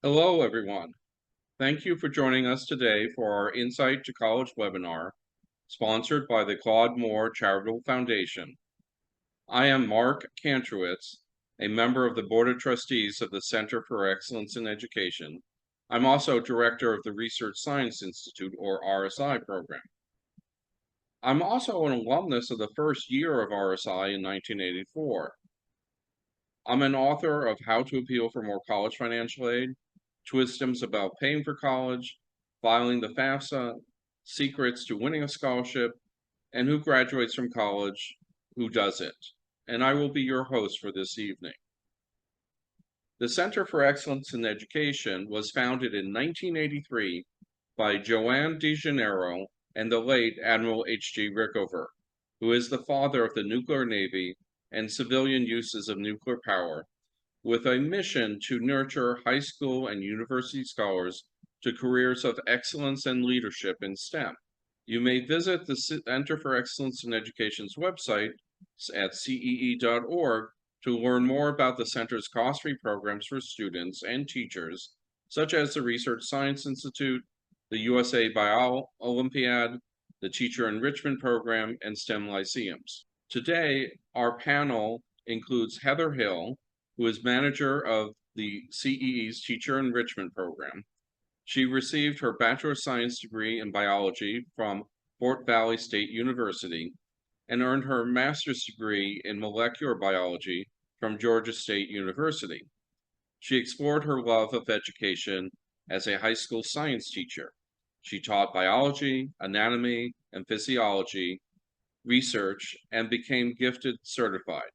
Hello, everyone. Thank you for joining us today for our Insight to College webinar, sponsored by the Claude Moore Charitable Foundation. I am Mark Kantrowitz, a member of the Board of Trustees of the Center for Excellence in Education. I'm also Director of the Research Science Institute, or RSI program. I'm also an alumnus of the first year of RSI in 1984. I'm an author of How to Appeal for More College Financial Aid, Twisdoms about paying for college, filing the FAFSA, secrets to winning a scholarship, and who graduates from college, who does it. And I will be your host for this evening. The Center for Excellence in Education was founded in 1983 by Joanne DeGennaro and the late Admiral H.G. Rickover, who is the father of the nuclear navy and civilian uses of nuclear power, with a mission to nurture high school and university scholars to careers of excellence and leadership in STEM. You may visit the Center for Excellence in Education's website at CEE.org to learn more about the center's cost-free programs for students and teachers, such as the Research Science Institute, the USA Bio Olympiad, the Teacher Enrichment Program, and STEM Lyceums. Today, our panel includes Heather Hill, who is manager of the CEE's Teacher Enrichment Program. She received her Bachelor of Science degree in biology from Fort Valley State University and earned her master's degree in molecular biology from Georgia State University. She explored her love of education as a high school science teacher. She taught biology, anatomy, and physiology research and became gifted certified.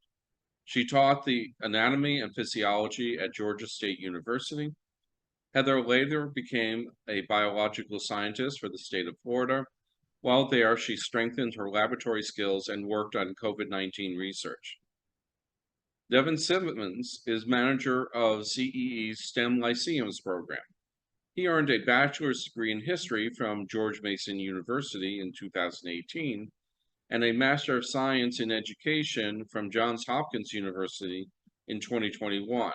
She taught the anatomy and physiology at Georgia State University. Heather later became a biological scientist for the state of Florida. While there, she strengthened her laboratory skills and worked on COVID-19 research. Devin Simmons is manager of CEE's STEM Lyceums program. He earned a bachelor's degree in history from George Mason University in 2018 and a Master of Science in Education from Johns Hopkins University in 2021.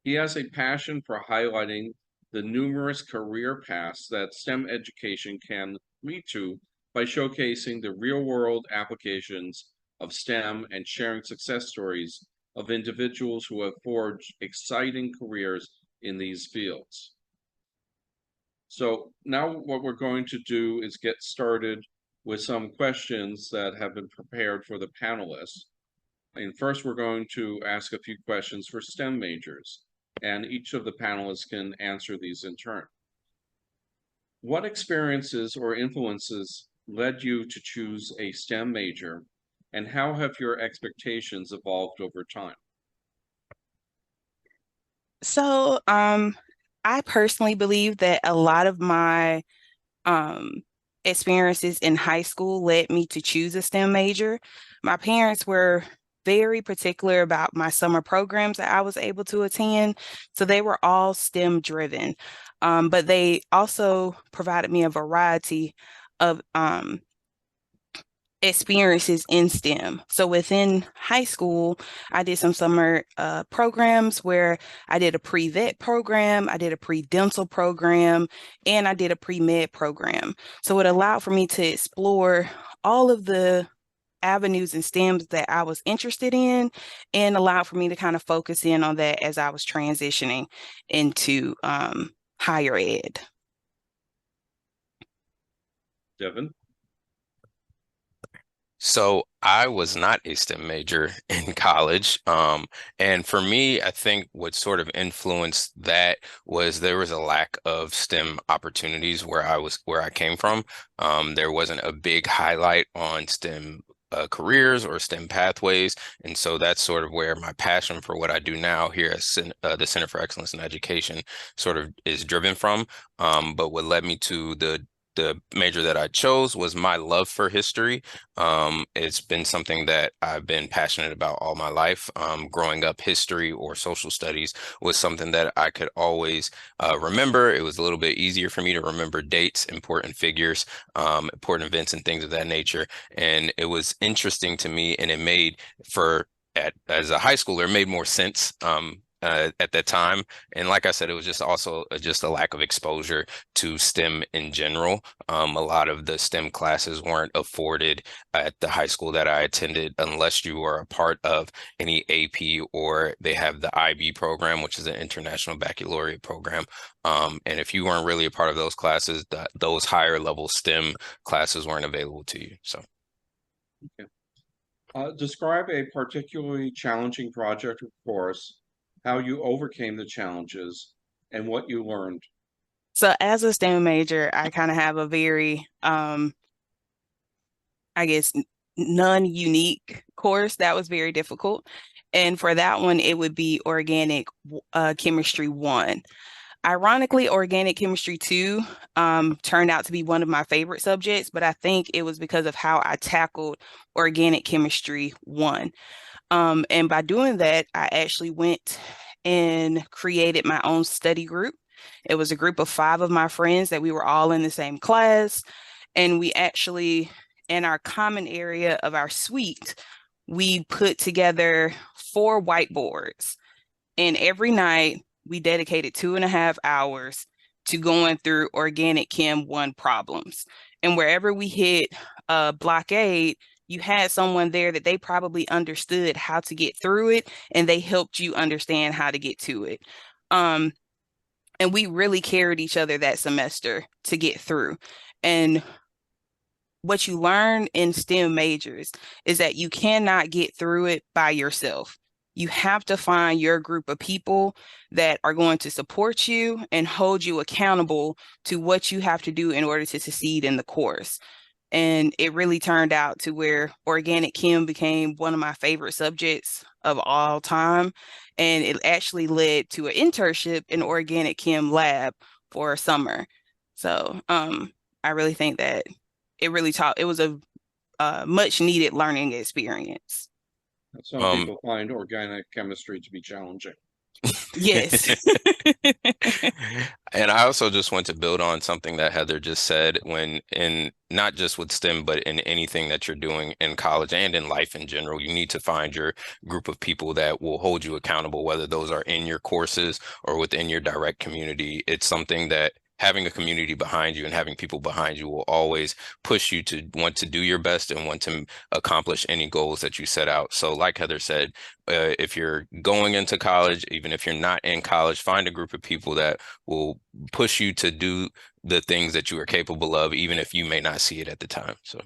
He has a passion for highlighting the numerous career paths that STEM education can lead to by showcasing the real-world applications of STEM and sharing success stories of individuals who have forged exciting careers in these fields. So now what we're going to do is get started with some questions that have been prepared for the panelists. And first, we're going to ask a few questions for STEM majors, and each of the panelists can answer these in turn. What experiences or influences led you to choose a STEM major, and how have your expectations evolved over time? So, I personally believe that a lot of my experiences in high school led me to choose a STEM major. My parents were very particular about my summer programs that I was able to attend, so they were all STEM driven. But they also provided me a variety of experiences in STEM. So within high school, I did some summer programs where I did a pre-vet program, I did a pre-dental program, and I did a pre-med program. So it allowed for me to explore all of the avenues and STEMs that I was interested in and allowed for me to kind of focus in on that as I was transitioning into higher ed. Devin? So I was not a STEM major in college. And for me, I think what sort of influenced that was there was a lack of STEM opportunities where I came from. There wasn't a big highlight on STEM careers or STEM pathways. And so that's sort of where my passion for what I do now here at the Center for Excellence in Education sort of is driven from. But what led me to the major that I chose was my love for history. It's been something that I've been passionate about all my life. Growing up, history or social studies was something that I could always remember. It was a little bit easier for me to remember dates, important figures, important events and things of that nature. And it was interesting to me, and it made as a high schooler, it made more sense at that time. And like I said, it was just also just a lack of exposure to STEM in general. A lot of the STEM classes weren't afforded at the high school that I attended unless you were a part of any AP, or they have the IB program, which is an International Baccalaureate program. And if you weren't really a part of those classes, those higher level STEM classes weren't available to you. So. Okay. Describe a particularly challenging project or course, how you overcame the challenges, and what you learned. So as a STEM major, I kind of have a very, I guess, non-unique course that was very difficult. And for that one, it would be Organic Chemistry 1. Ironically, Organic Chemistry 2 turned out to be one of my favorite subjects, but I think it was because of how I tackled Organic Chemistry 1. And by doing that, I actually went and created my own study group. It was a group of 5 of my friends that we were all in the same class. And we actually, in our common area of our suite, we put together 4 whiteboards. And every night, we dedicated 2.5 hours to going through Organic Chem 1 problems. And wherever we hit blockade, you had someone there that they probably understood how to get through it, and they helped you understand how to get to it. And we really carried each other that semester to get through. And what you learn in STEM majors is that you cannot get through it by yourself. You have to find your group of people that are going to support you and hold you accountable to what you have to do in order to succeed in the course. And it really turned out to where Organic Chem became one of my favorite subjects of all time. And it actually led to an internship in Organic Chem lab for a summer. So I really think that it was a much needed learning experience. Some people find organic chemistry to be challenging. Yes. And I also just want to build on something that Heather just said, when in not just with STEM, but in anything that you're doing in college and in life in general, you need to find your group of people that will hold you accountable, whether those are in your courses or within your direct community. It's something that having a community behind you and having people behind you will always push you to want to do your best and want to accomplish any goals that you set out. So like Heather said, if you're going into college, even if you're not in college, find a group of people that will push you to do the things that you are capable of, even if you may not see it at the time. So,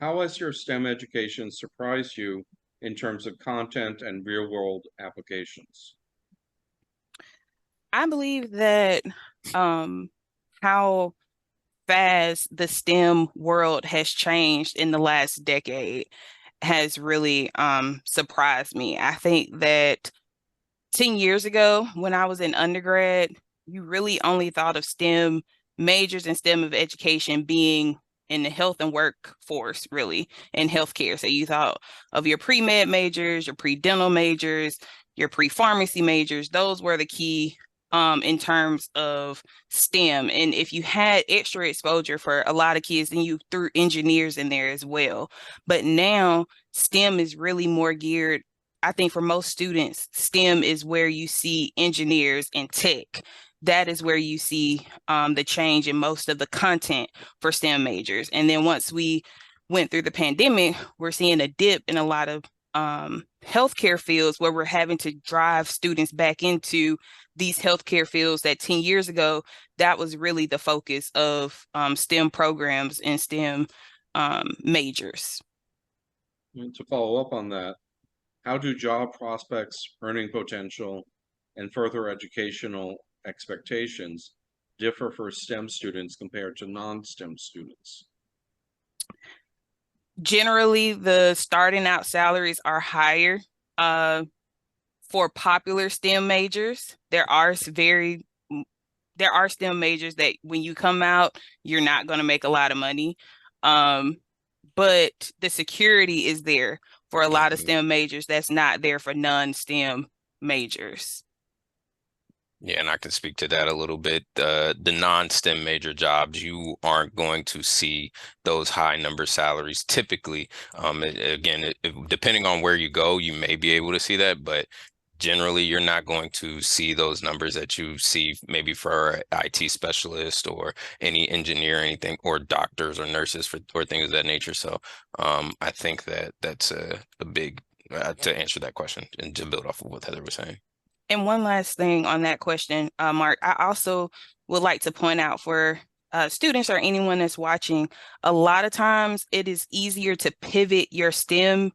how has your STEM education surprised you in terms of content and real-world applications? I believe that how fast the STEM world has changed in the last decade has really surprised me. I think that 10 years ago, when I was in undergrad, you really only thought of STEM majors and STEM of education being in the health and workforce, really, in healthcare. So you thought of your pre-med majors, your pre-dental majors, your pre-pharmacy majors. Those were the key in terms of STEM. And if you had extra exposure for a lot of kids, then you threw engineers in there as well. But now STEM is really more geared, I think for most students, STEM is where you see engineers and tech. That is where you see the change in most of the content for STEM majors. And then once we went through the pandemic, we're seeing a dip in a lot of healthcare fields where we're having to drive students back into these healthcare fields that 10 years ago, that was really the focus of STEM programs and STEM majors. And to follow up on that, how do job prospects, earning potential, and further educational expectations differ for STEM students compared to non-STEM students? Generally, the starting out salaries are higher for popular STEM majors. There are STEM majors that when you come out, you're not going to make a lot of money. But the security is there for a lot of STEM majors that's not there for non-STEM majors. Yeah, and I can speak to that a little bit. The non-STEM major jobs, you aren't going to see those high number salaries typically. Depending on where you go, you may be able to see that, but generally you're not going to see those numbers that you see maybe for an IT specialist or any engineer, anything, or doctors or nurses or things of that nature. So I think that that's a big to answer that question and to build off of what Heather was saying. And one last thing on that question, Mark, I also would like to point out for students or anyone that's watching, a lot of times it is easier to pivot your STEM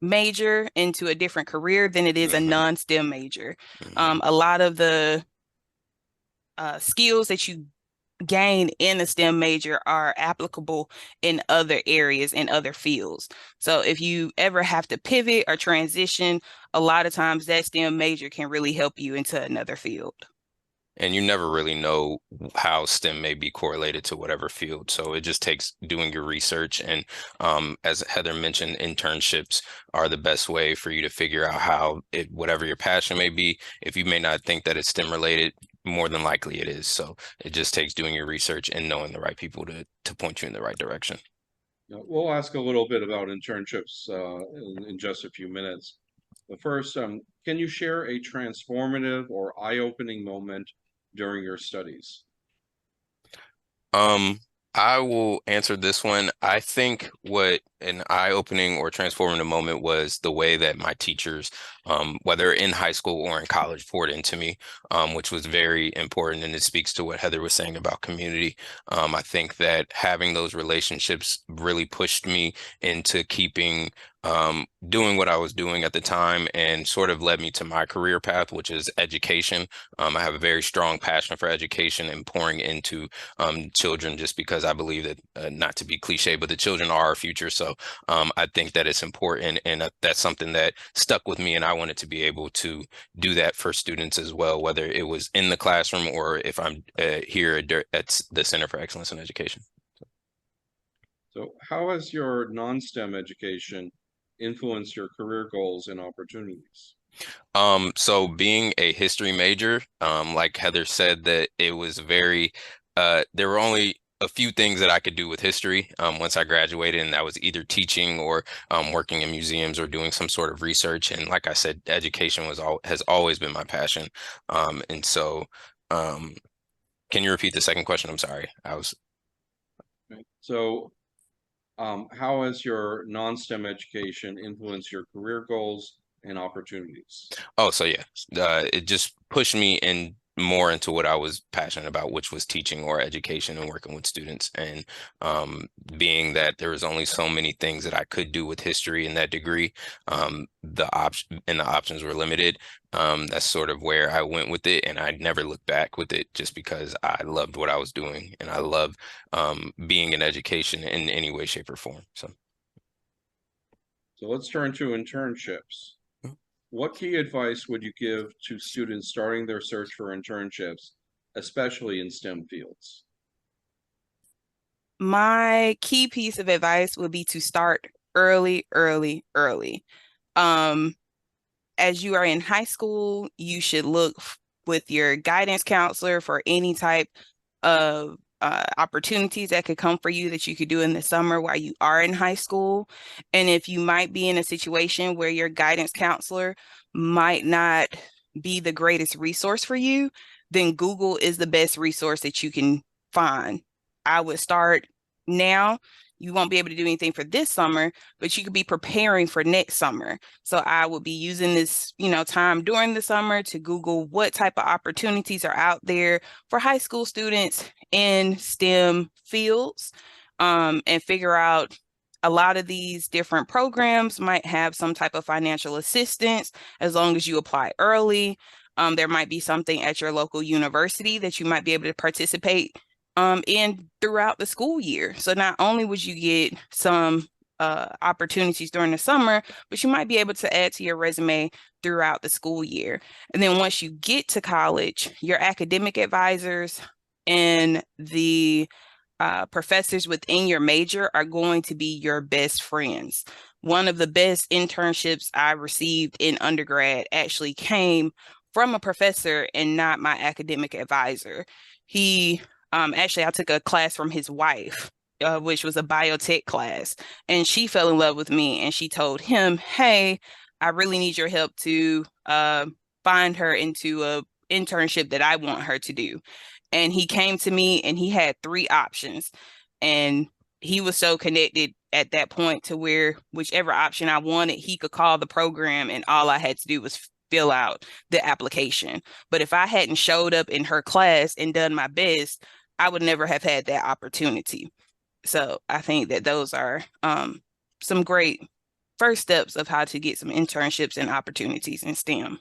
major into a different career than it is a non-STEM major. A lot of the skills that you gain in a STEM major are applicable in other areas, in other fields. So if you ever have to pivot or transition, a lot of times that STEM major can really help you into another field. And you never really know how STEM may be correlated to whatever field. So it just takes doing your research. And as Heather mentioned, internships are the best way for you to figure out how whatever your passion may be, if you may not think that it's STEM related, more than likely it is. So it just takes doing your research and knowing the right people to point you in the right direction. We'll ask a little bit about internships in just a few minutes. But first, can you share a transformative or eye-opening moment during your studies? I will answer this one. I think what an eye-opening or transformative moment was the way that my teachers, whether in high school or in college, poured into me, which was very important. And it speaks to what Heather was saying about community. I think that having those relationships really pushed me into keeping doing what I was doing at the time and sort of led me to my career path, which is education. I have a very strong passion for education and pouring into children, just because I believe that, not to be cliche, but the children are our future. So I think that it's important, and that's something that stuck with me, and I wanted to be able to do that for students as well, whether it was in the classroom or if I'm here at the Center for Excellence in Education. So how has your non-STEM education influenced your career goals and opportunities? So being a history major, like Heather said, that it was very, there were only a few things that I could do with history once I graduated, and that was either teaching or working in museums or doing some sort of research. And like I said, education has always been my passion. And so, can you repeat the second question? I'm sorry, Okay. So how has your non-STEM education influenced your career goals and opportunities? Oh, so yeah, it just pushed me in more into what I was passionate about, which was teaching or education and working with students. And being that there was only so many things that I could do with history in that degree, the options were limited. That's sort of where I went with it, and I never looked back with it, just because I loved what I was doing, and I love being in education in any way, shape, or form. So let's turn to internships. What key advice would you give to students starting their search for internships, especially in STEM fields? My key piece of advice would be to start early. As you are in high school, you should look with your guidance counselor for any type of opportunities that could come for you that you could do in the summer while you are in high school. And if you might be in a situation where your guidance counselor might not be the greatest resource for you, then Google is the best resource that you can find. I would start now. You won't be able to do anything for this summer, but you could be preparing for next summer. So I would be using this, time during the summer to Google what type of opportunities are out there for high school students in STEM fields, and figure out a lot of these different programs might have some type of financial assistance as long as you apply early. There might be something at your local university that you might be able to participate in throughout the school year. So not only would you get some opportunities during the summer, but you might be able to add to your resume throughout the school year. And then once you get to college, your academic advisors and the professors within your major are going to be your best friends. One of the best internships I received in undergrad actually came from a professor and not my academic advisor. He actually, I took a class from his wife, which was a biotech class, and she fell in love with me, and she told him, "Hey, I really need your help to find her into a internship that I want her to do." And he came to me and he had 3 options, and he was so connected at that point to where whichever option I wanted, he could call the program and all I had to do was fill out the application. But if I hadn't showed up in her class and done my best, I would never have had that opportunity. So I think that those are some great first steps of how to get some internships and opportunities in STEM.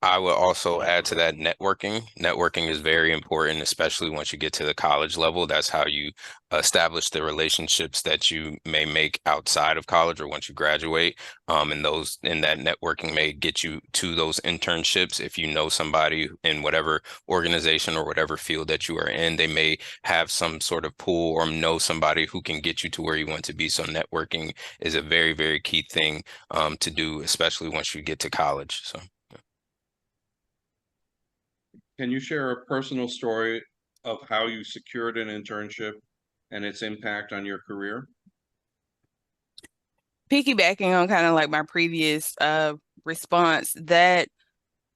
I would also add to that networking. Networking is very important, especially once you get to the college level. That's how you establish the relationships that you may make outside of college or once you graduate. And that networking may get you to those internships. If you know somebody in whatever organization or whatever field that you are in, they may have some sort of pool or know somebody who can get you to where you want to be. So networking is a very, very key thing to do, especially once you get to college. So. Can you share a personal story of how you secured an internship and its impact on your career? Piggybacking on kind of like my previous response, that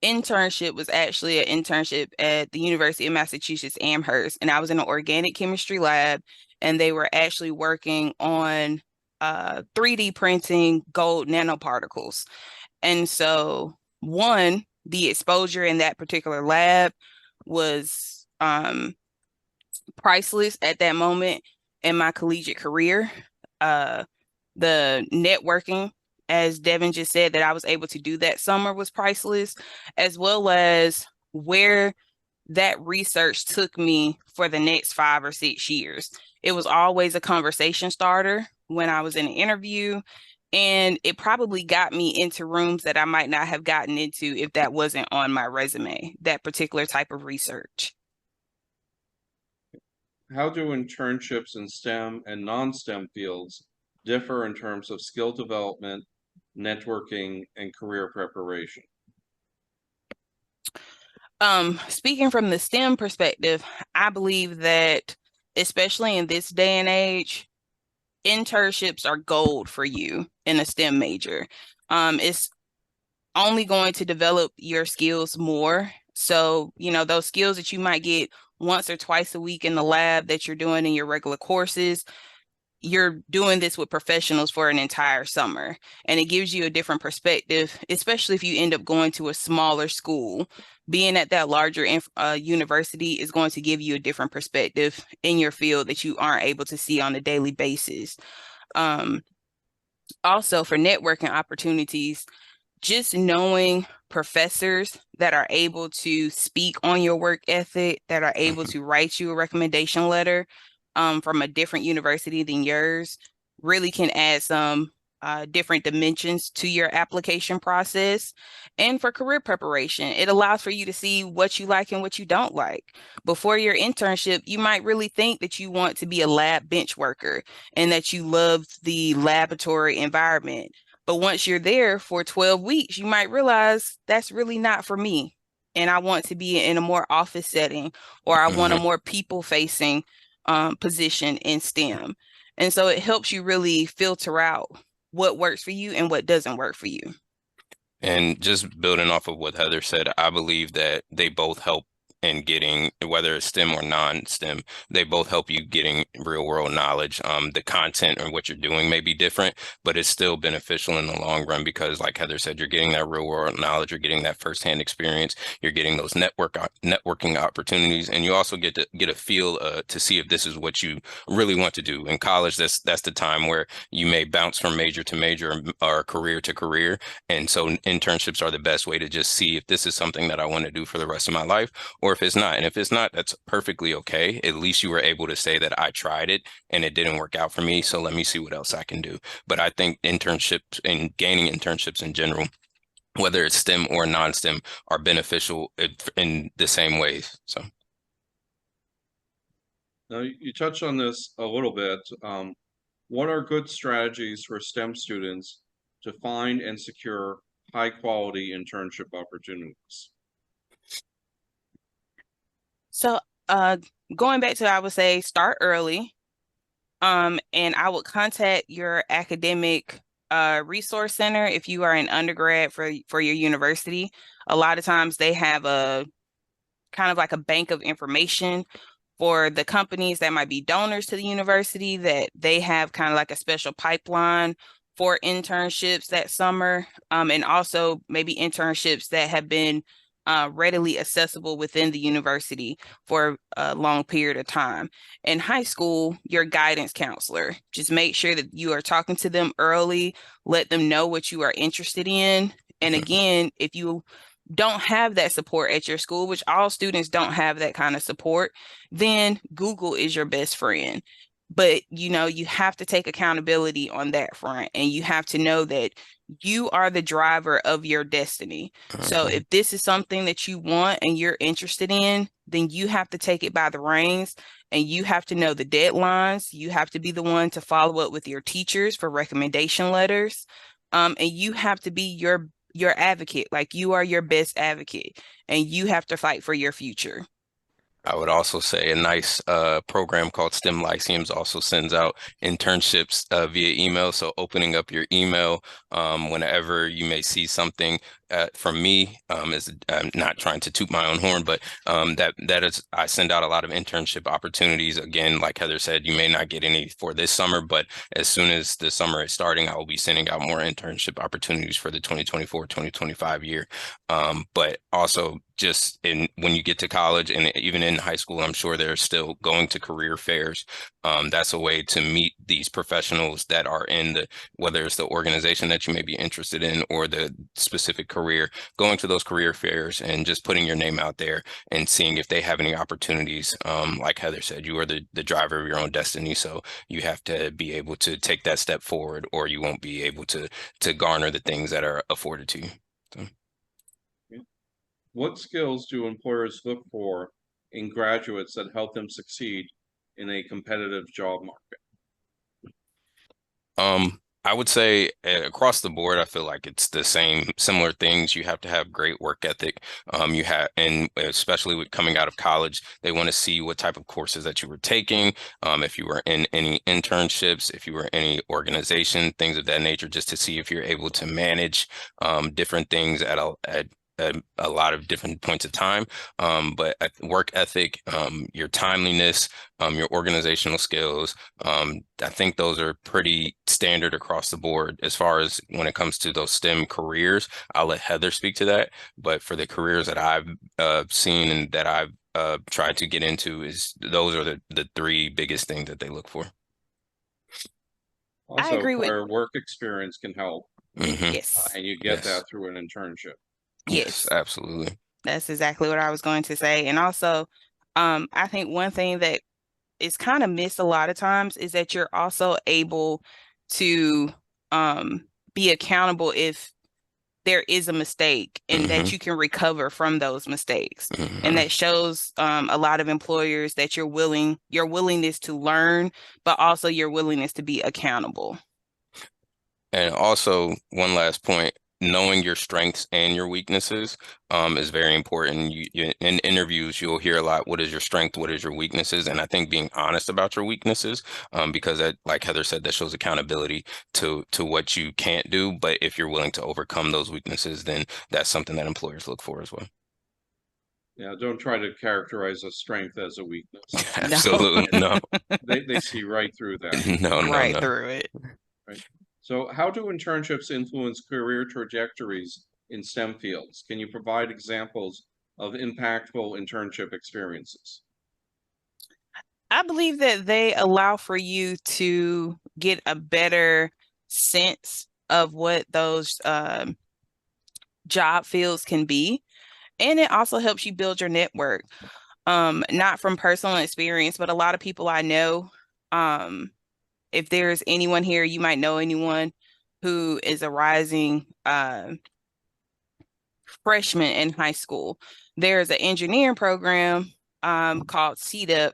internship was actually an internship at the University of Massachusetts Amherst, and I was in an organic chemistry lab, and they were actually working on 3D printing gold nanoparticles. And so, one, the exposure in that particular lab was priceless at that moment in my collegiate career. The networking, as Devin just said, that I was able to do that summer was priceless, as well as where that research took me for the next 5 or 6 years. It was always a conversation starter when I was in an interview, and it probably got me into rooms that I might not have gotten into if that wasn't on my resume, that particular type of research. How do internships in STEM and non-STEM fields differ in terms of skill development, networking, and career preparation? Speaking from the STEM perspective, I believe that, especially in this day and age, internships are gold for you in a STEM major. It's only going to develop your skills more. So, those skills that you might get once or twice a week in the lab that you're doing in your regular courses, you're doing this with professionals for an entire summer. And it gives you a different perspective, especially if you end up going to a smaller school. Being at that larger university is going to give you a different perspective in your field that you aren't able to see on a daily basis. Also, for networking opportunities, just knowing professors that are able to speak on your work ethic, that are able to write you a recommendation letter from a different university than yours, really can add some different dimensions to your application process. And for career preparation, it allows for you to see what you like and what you don't like. Before your internship, you might really think that you want to be a lab bench worker and that you love the laboratory environment. But once you're there for 12 weeks, you might realize that's really not for me. And I want to be in a more office setting, or I want a more people-facing position in STEM. And so it helps you really filter out what works for you and what doesn't work for you. And just building off of what Heather said, I believe that they both help in getting, whether it's STEM or non-STEM, they both help you getting real world knowledge. The content and what you're doing may be different, but it's still beneficial in the long run because, like Heather said, you're getting that real world knowledge, you're getting that firsthand experience, you're getting those networking opportunities, and you also get a feel to see if this is what you really want to do. In college, that's the time where you may bounce from major to major or career to career, and so internships are the best way to just see if this is something that I want to do for the rest of my life, or if it's not. And if it's not, that's perfectly okay. At least you were able to say that I tried it and it didn't work out for me, so let me see what else I can do. But I think internships and gaining internships in general, whether it's STEM or non-STEM, are beneficial in the same ways. So. Now, you touched on this a little bit. What are good strategies for STEM students to find and secure high-quality internship opportunities? So going back to, I would say start early. And I would contact your academic resource center if you are an undergrad for your university. A lot of times they have a kind of like a bank of information for the companies that might be donors to the university, that they have kind of like a special pipeline for internships that summer, and also maybe internships that have been readily accessible within the university for a long period of time. In high school, your guidance counselor, just make sure that you are talking to them early, let them know what you are interested in. And again, if you don't have that support at your school, which all students don't have that kind of support, then Google is your best friend. But you have to take accountability on that front, and you have to know that you are the driver of your destiny. So if this is something that you want and you're interested in, then you have to take it by the reins, and you have to know the deadlines. You have to be the one to follow up with your teachers for recommendation letters. And you have to be your advocate. Like, you are your best advocate, and you have to fight for your future. I would also say a nice program called STEM Lyceums also sends out internships via email. So opening up your email whenever you may see something from me, is I'm not trying to toot my own horn, but that is, I send out a lot of internship opportunities. Again, like Heather said, you may not get any for this summer, but as soon as the summer is starting, I will be sending out more internship opportunities for the 2024-2025 year. But also just when you get to college, and even in high school, I'm sure they're still going to career fairs. That's a way to meet these professionals that are in whether it's the organization that you may be interested in or the specific career, going to those career fairs and just putting your name out there and seeing if they have any opportunities. Like Heather said, you are the driver of your own destiny. So you have to be able to take that step forward, or you won't be able to garner the things that are afforded to you. So. What skills do employers look for in graduates that help them succeed in a competitive job market? I would say across the board, I feel like it's the similar things. You have to have great work ethic. And especially with coming out of college, they want to see what type of courses that you were taking. If you were in any internships, if you were in any organization, things of that nature, just to see if you're able to manage different things at a lot of different points of time. But work ethic, your timeliness, your organizational skills, I think those are pretty standard across the board. As far as when it comes to those STEM careers, I'll let Heather speak to that. But for the careers that I've seen and that I've tried to get into, those are the three biggest things that they look for. Also, I agree with prior work experience can help. Yes. And you get that through an internship. Yes, absolutely. That's exactly what I was going to say. And also, I think one thing that is kind of missed a lot of times is that you're also able to be accountable if there is a mistake, and that you can recover from those mistakes. And that shows a lot of employers that your willingness to learn, but also your willingness to be accountable. And also, one last point, knowing your strengths and your weaknesses is very important. In interviews, you'll hear a lot, what is your strength, what is your weaknesses? And I think being honest about your weaknesses, because that, like Heather said, that shows accountability to what you can't do. But if you're willing to overcome those weaknesses, then that's something that employers look for as well. Yeah, don't try to characterize a strength as a weakness. Absolutely, no. They see right through that. No, right through it. Right. So how do internships influence career trajectories in STEM fields? Can you provide examples of impactful internship experiences? I believe that they allow for you to get a better sense of what those job fields can be. And it also helps you build your network. Not from personal experience, but a lot of people I know, if there's anyone here, you might know anyone who is a rising freshman in high school. There's an engineering program called CEE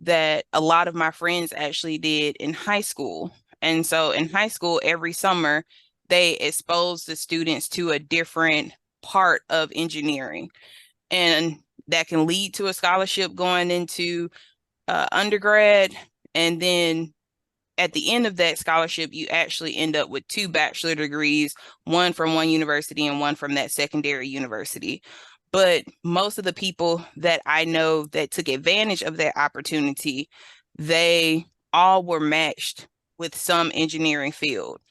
that a lot of my friends actually did in high school. And so in high school, every summer, they expose the students to a different part of engineering. And that can lead to a scholarship going into undergrad. And then at the end of that scholarship, you actually end up with 2 bachelor degrees, one from one university and one from that secondary university. But most of the people that I know that took advantage of that opportunity, they all were matched with some engineering field.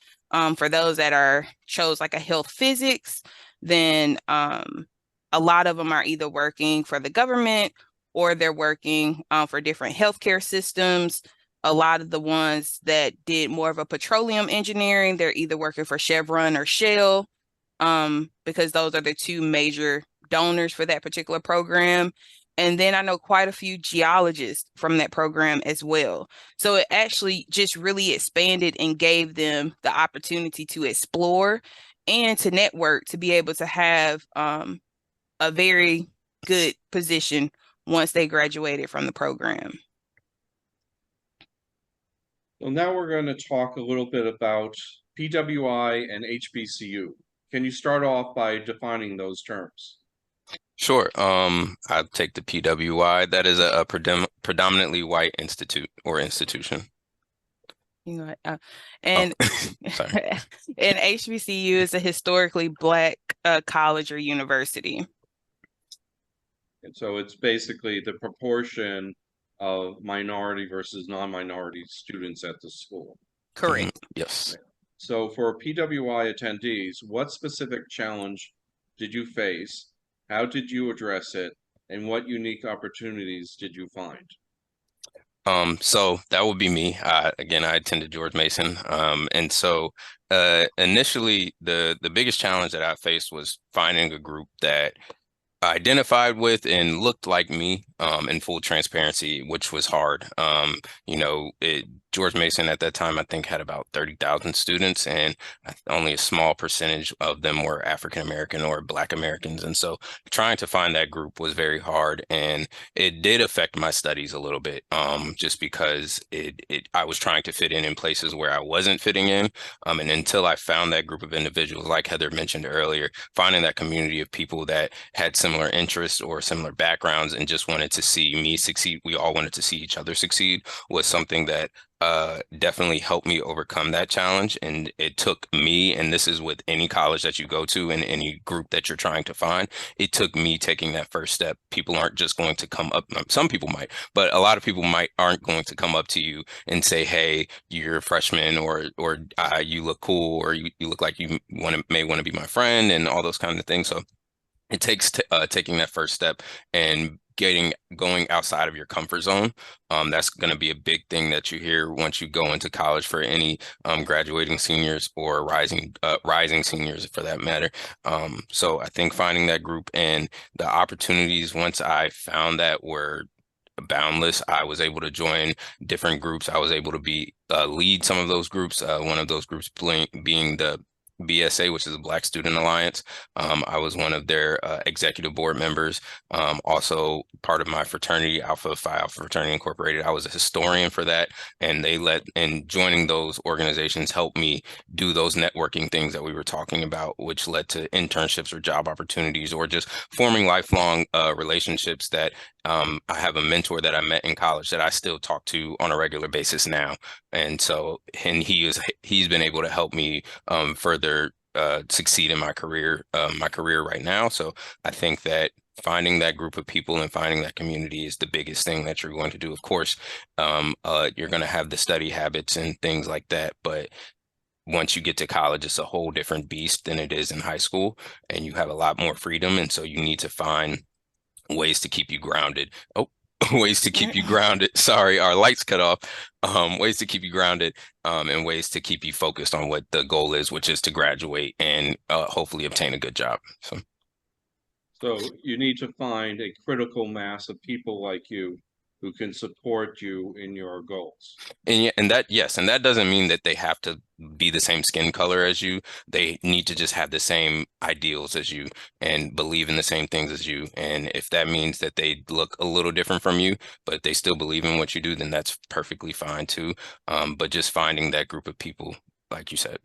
For those that chose like a health physics, then a lot of them are either working for the government or they're working for different healthcare systems. A lot of the ones that did more of a petroleum engineering, they're either working for Chevron or Shell, because those are the 2 major donors for that particular program. And then I know quite a few geologists from that program as well. So it actually just really expanded and gave them the opportunity to explore and to network, to be able to have a very good position once they graduated from the program. Well, now we're going to talk a little bit about PWI and HBCU. Can you start off by defining those terms? Sure. I'll take the PWI. That is a predominantly white institute or institution. And Sorry. and HBCU is a historically Black college or university. And so it's basically the proportion of minority versus non-minority students at the school. Correct. Yes. So for PWI attendees, what specific challenge did you face? How did you address it? And what unique opportunities did you find? So that would be me. Again, I attended George Mason. And so initially the biggest challenge that I faced was finding a group that I identified with and looked like me, in full transparency, which was hard. George Mason at that time, I think, had about 30,000 students, and only a small percentage of them were African American or Black Americans. And so trying to find that group was very hard, and it did affect my studies a little bit, just because I was trying to fit in places where I wasn't fitting in. And until I found that group of individuals, like Heather mentioned earlier, finding that community of people that had similar interests or similar backgrounds and just wanted to see me succeed, we all wanted to see each other succeed, was something that definitely helped me overcome that challenge. And it took me, and this is with any college that you go to and any group that you're trying to find, it took me taking that first step. People aren't just going to come up, some people might, but a lot of people aren't going to come up to you and say, hey, you're a freshman, or you look cool, or you look like you may want to be my friend, and all those kinds of things. So it takes taking that first step and going outside of your comfort zone. That's going to be a big thing that you hear once you go into college for any graduating seniors or rising seniors for that matter. So I think finding that group and the opportunities once I found that were boundless. I was able to join different groups. I was able to lead some of those groups. One of those groups being the BSA, which is a Black Student Alliance. I was one of their executive board members. Also part of my fraternity, Alpha Phi Alpha Fraternity Incorporated. I was a historian for that, and joining those organizations helped me do those networking things that we were talking about, which led to internships or job opportunities, or just forming lifelong relationships that I have a mentor that I met in college that I still talk to on a regular basis now. And he's been able to help me further succeed in my career right now. So I think that finding that group of people and finding that community is the biggest thing that you're going to do. Of course, you're going to have the study habits and things like that, but once you get to college, it's a whole different beast than it is in high school, and you have a lot more freedom. And so you need to find ways to keep you grounded. Ways to keep you grounded. Sorry, our lights cut off. Ways to keep you grounded, and ways to keep you focused on what the goal is, which is to graduate and hopefully obtain a good job. So you need to find a critical mass of people like you who can support you in your goals. And that doesn't mean that they have to be the same skin color as you. They need to just have the same ideals as you and believe in the same things as you. And if that means that they look a little different from you, but they still believe in what you do, then that's perfectly fine too. But just finding that group of people, like you said.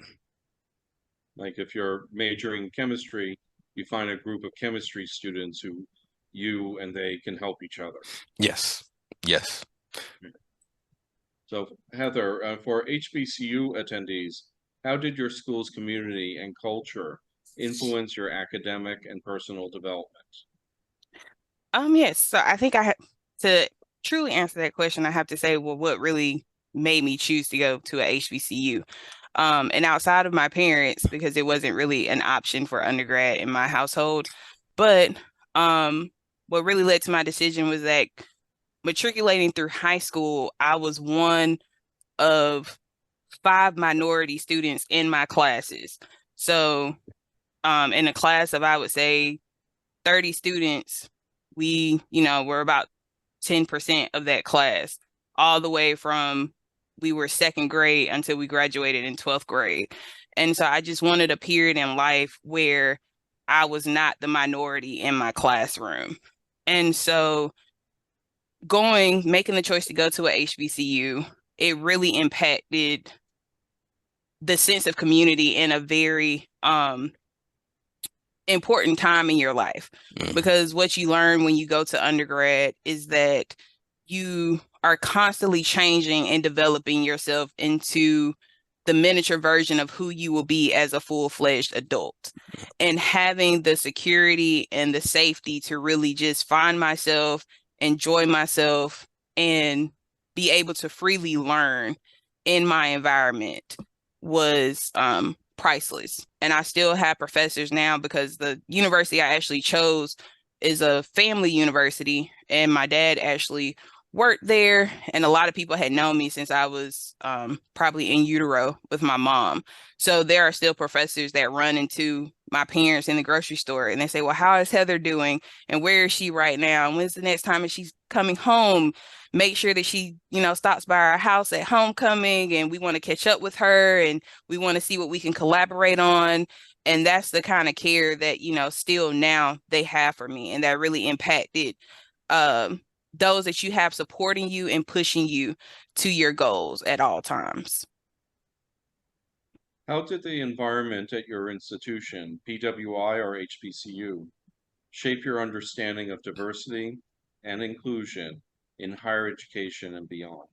Like if you're majoring in chemistry, you find a group of chemistry students who you and they can help each other. Yes. Yes. So Heather, for HBCU attendees, how did your school's community and culture influence your academic and personal development? Yes. So I think to truly answer that question, I have to say, well, what really made me choose to go to a HBCU? And outside of my parents, because it wasn't really an option for undergrad in my household, but what really led to my decision was that matriculating through high school, I was one of 5 minority students in my classes. So in a class of, I would say, 30 students, we, were about 10% of that class, all the way from we were second grade until we graduated in 12th grade. And so I just wanted a period in life where I was not the minority in my classroom. And so making the choice to go to a HBCU, it really impacted the sense of community in a very important time in your life, because what you learn when you go to undergrad is that you are constantly changing and developing yourself into the miniature version of who you will be as a full-fledged adult, and having the security and the safety to really just find myself, enjoy myself, and be able to freely learn in my environment was priceless. And I still have professors now, because the university I actually chose is a family university, and my dad actually worked there, and a lot of people had known me since I was probably in utero with my mom. So there are still professors that run into my parents in the grocery store, and they say, well, how is Heather doing? And where is she right now? And when's the next time she's coming home? Make sure that she, stops by our house at homecoming, and we want to catch up with her, and we want to see what we can collaborate on. And that's the kind of care that, still now they have for me, and that really impacted those that you have supporting you and pushing you to your goals at all times. How did the environment at your institution, PWI or HBCU, shape your understanding of diversity and inclusion in higher education and beyond?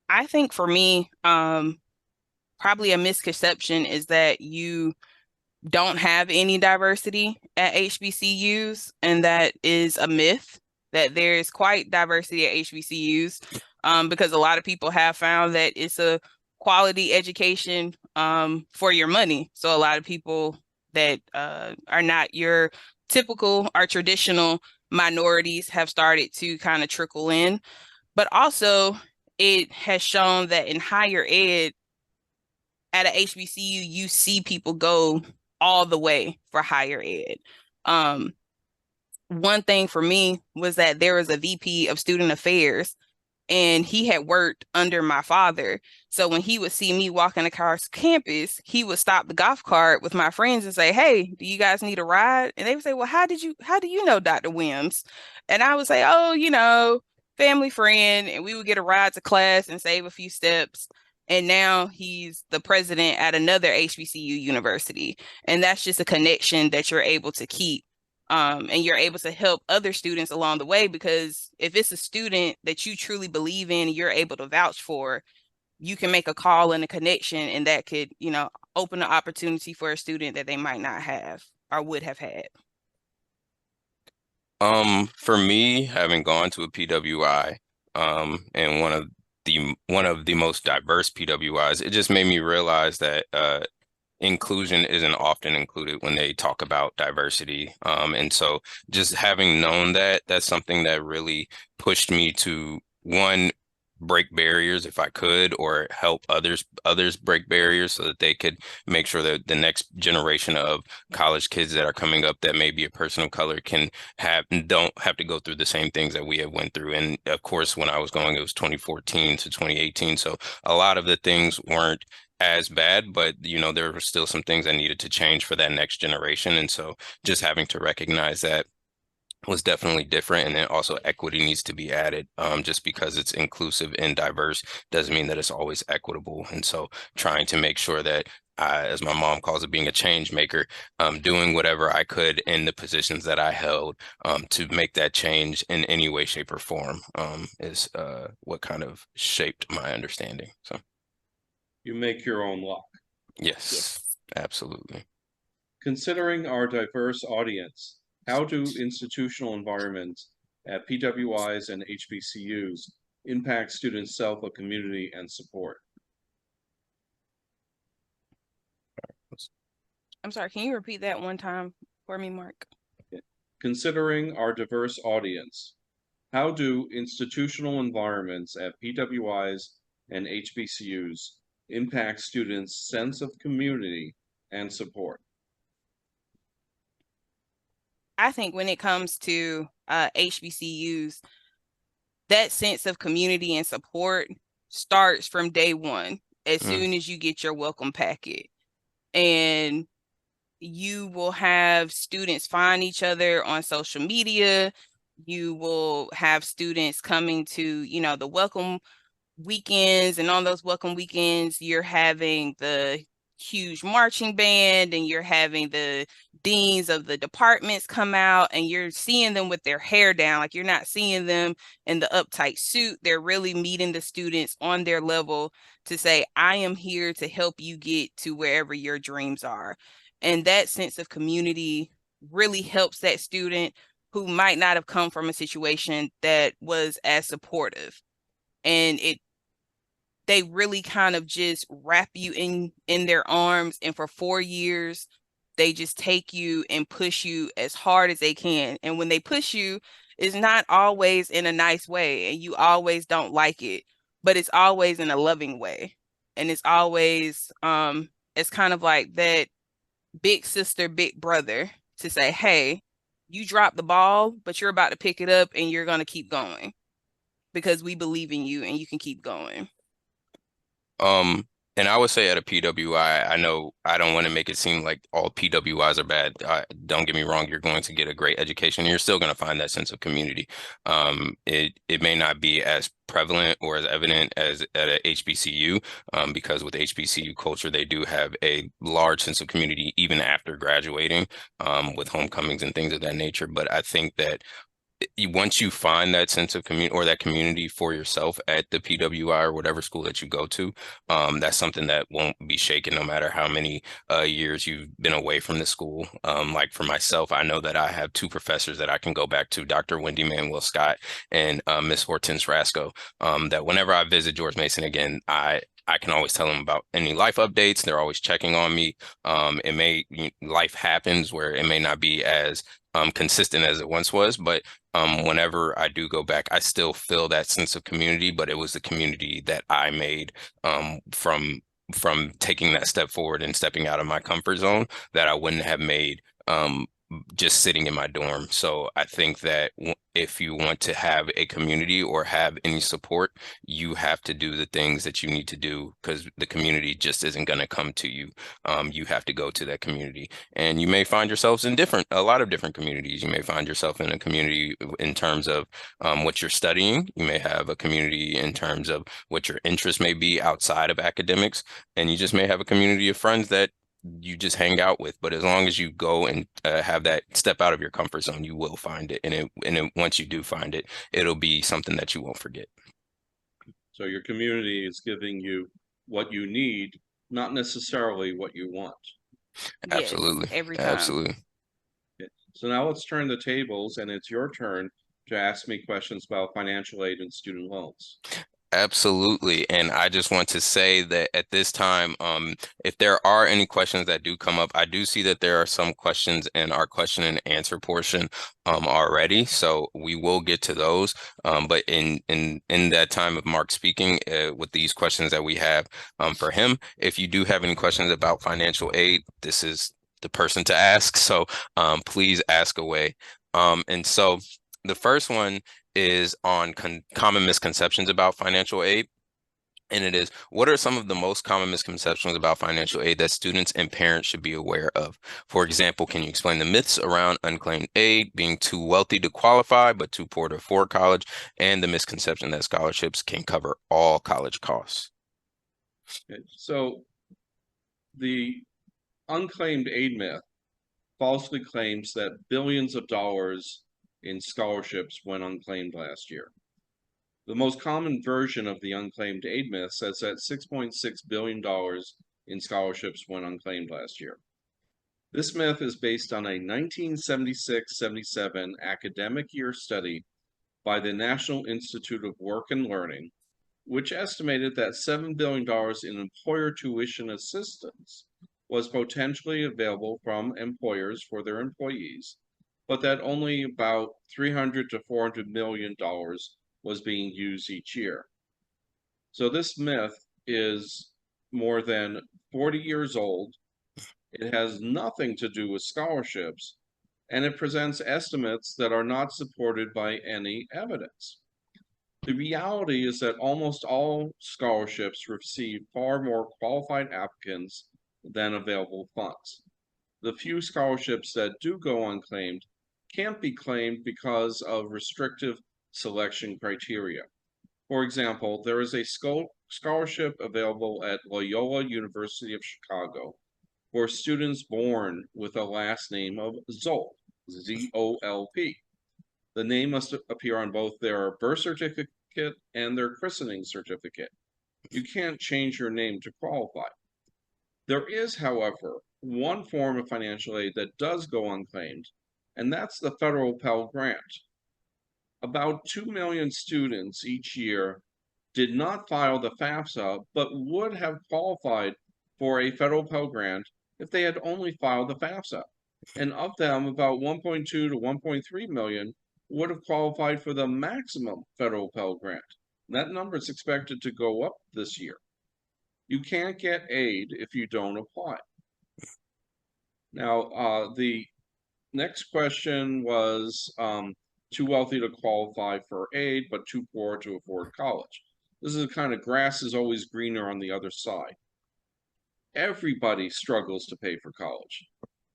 I think for me, probably a misconception is that you don't have any diversity at HBCUs, and that is a myth. That there is quite diversity at HBCUs, because a lot of people have found that it's a quality education for your money. So a lot of people that are not your typical or traditional minorities have started to kind of trickle in. But also, it has shown that in higher ed, at a HBCU, you see people go all the way for higher ed. One thing for me was that there was a VP of student affairs, and he had worked under my father. So when he would see me walking across campus, he would stop the golf cart with my friends and say, hey, do you guys need a ride? And they would say, well, how do you know Dr. Williams? And I would say, oh, family friend. And we would get a ride to class and save a few steps. And now he's the president at another HBCU university. And that's just a connection that you're able to keep. And you're able to help other students along the way, because if it's a student that you truly believe in and you're able to vouch for, you can make a call and a connection, and that could, open an opportunity for a student that they might not have or would have had. For me, having gone to a PWI, and one of the most diverse PWIs, it just made me realize that inclusion isn't often included when they talk about diversity. And so just having known that, that's something that really pushed me to, one, break barriers if I could, or help others break barriers so that they could make sure that the next generation of college kids that are coming up that may be a person of color don't have to go through the same things that we have went through. And of course, when I was going, it was 2014 to 2018. So a lot of the things weren't as bad, but there were still some things that needed to change for that next generation. And so just having to recognize that was definitely different. And then also equity needs to be added. Just because it's inclusive and diverse doesn't mean that it's always equitable. And so trying to make sure that as my mom calls it, being a change maker, doing whatever I could in the positions that I held to make that change in any way, shape, or form is what kind of shaped my understanding. So You make your own luck. yes, absolutely. Considering our diverse audience, how do institutional environments at PWIs and HBCUs impact students' sense of community and support? I'm sorry, can you repeat that one time for me, Mark? Considering our diverse audience, how do institutional environments at PWIs and HBCUs impact students' sense of community and support? I think when it comes to HBCUs, that sense of community and support starts from day one, as soon as you get your welcome packet. And you will have students find each other on social media. You will have students coming to, the welcome weekends, and on those welcome weekends, you're having the huge marching band and you're having the deans of the departments come out, and you're seeing them with their hair down. Like, you're not seeing them in the uptight suit. They're really meeting the students on their level to say, I am here to help you get to wherever your dreams are. And that sense of community really helps that student who might not have come from a situation that was as supportive. And they really kind of just wrap you in their arms, and for 4 years they just take you and push you as hard as they can. And when they push you, it's not always in a nice way, and you always don't like it, but it's always in a loving way. And it's always it's kind of like that big sister, big brother to say, hey, you dropped the ball, but you're about to pick it up and you're going to keep going because we believe in you and you can keep going. And I would say at a PWI, I know I don't want to make it seem like all PWIs are bad. Don't get me wrong, you're going to get a great education. You're still going to find that sense of community. It may not be as prevalent or as evident as at a HBCU, because with HBCU culture, they do have a large sense of community even after graduating, with homecomings and things of that nature. But I think that once you find that sense of community or that community for yourself at the PWI or whatever school that you go to, that's something that won't be shaken no matter how many years you've been away from the school. Like for myself, I know that I have two professors that I can go back to, Dr. Wendy Manuel Scott and Miss Hortense Rasco, that whenever I visit George Mason again, I can always tell them about any life updates. They're always checking on me. Life happens where it may not be as consistent as it once was, but whenever I do go back, I still feel that sense of community, but it was the community that I made from taking that step forward and stepping out of my comfort zone that I wouldn't have made just sitting in my dorm. So I think that if you want to have a community or have any support, you have to do the things that you need to do, because the community just isn't going to come to you. You have to go to that community, and you may find yourselves in a lot of different communities. You may find yourself in a community in terms of what you're studying. You may have a community in terms of what your interest may be outside of academics, and you just may have a community of friends that you just hang out with. But as long as you go and have that step out of your comfort zone, you will find it. And once you do find it, it'll be something that you won't forget. So your community is giving you what you need, not necessarily what you want. Absolutely. Yes, every time. Absolutely. Okay. So now let's turn the tables, and it's your turn to ask me questions about financial aid and student loans. Absolutely. And I just want to say that at this time, if there are any questions that do come up, I do see that there are some questions in our question and answer portion already. So we will get to those. But in that time of Mark speaking, with these questions that we have for him, if you do have any questions about financial aid, this is the person to ask. So please ask away. And so the first one is on common misconceptions about financial aid. And it is, what are some of the most common misconceptions about financial aid that students and parents should be aware of? For example, can you explain the myths around unclaimed aid, being too wealthy to qualify, but too poor to afford college, and the misconception that scholarships can cover all college costs? Okay, so the unclaimed aid myth falsely claims that billions of dollars in scholarships went unclaimed last year. The most common version of the unclaimed aid myth says that $6.6 billion in scholarships went unclaimed last year. This myth is based on a 1976-77 academic year study by the National Institute of Work and Learning, which estimated that $7 billion in employer tuition assistance was potentially available from employers for their employees, but that only about $300 to $400 million was being used each year. So this myth is more than 40 years old. It has nothing to do with scholarships, and it presents estimates that are not supported by any evidence. The reality is that almost all scholarships receive far more qualified applicants than available funds. The few scholarships that do go unclaimed can't be claimed because of restrictive selection criteria. For example, there is a scholarship available at Loyola University of Chicago for students born with a last name of Zolp, Z-O-L-P. The name must appear on both their birth certificate and their christening certificate. You can't change your name to qualify. There is, however, one form of financial aid that does go unclaimed, and that's the federal Pell Grant. About 2 million students each year did not file the FAFSA, but would have qualified for a federal Pell Grant if they had only filed the FAFSA. And of them, about 1.2 to 1.3 million would have qualified for the maximum federal Pell Grant. That number is expected to go up this year. You can't get aid if you don't apply. Now, the next question was too wealthy to qualify for aid, but too poor to afford college. This is the kind of grass is always greener on the other side. Everybody struggles to pay for college,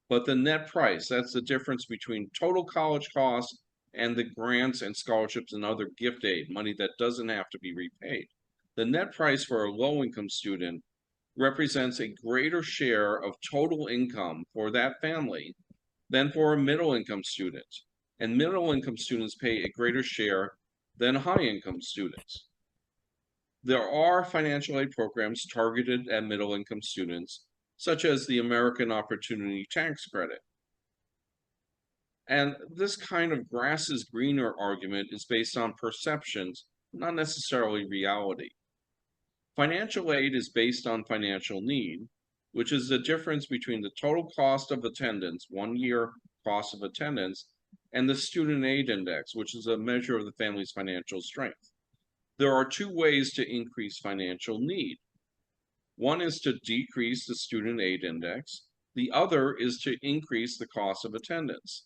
but the net price, that's the difference between total college costs and the grants and scholarships and other gift aid, money that doesn't have to be repaid. The net price for a low-income student represents a greater share of total income for that family than for a middle-income student. And middle-income students pay a greater share than high-income students. There are financial aid programs targeted at middle-income students, such as the American Opportunity Tax Credit. And this kind of grass is greener argument is based on perceptions, not necessarily reality. Financial aid is based on financial need, which is the difference between the total cost of attendance, 1 year cost of attendance, and the student aid index, which is a measure of the family's financial strength. There are two ways to increase financial need. One is to decrease the student aid index. The other is to increase the cost of attendance.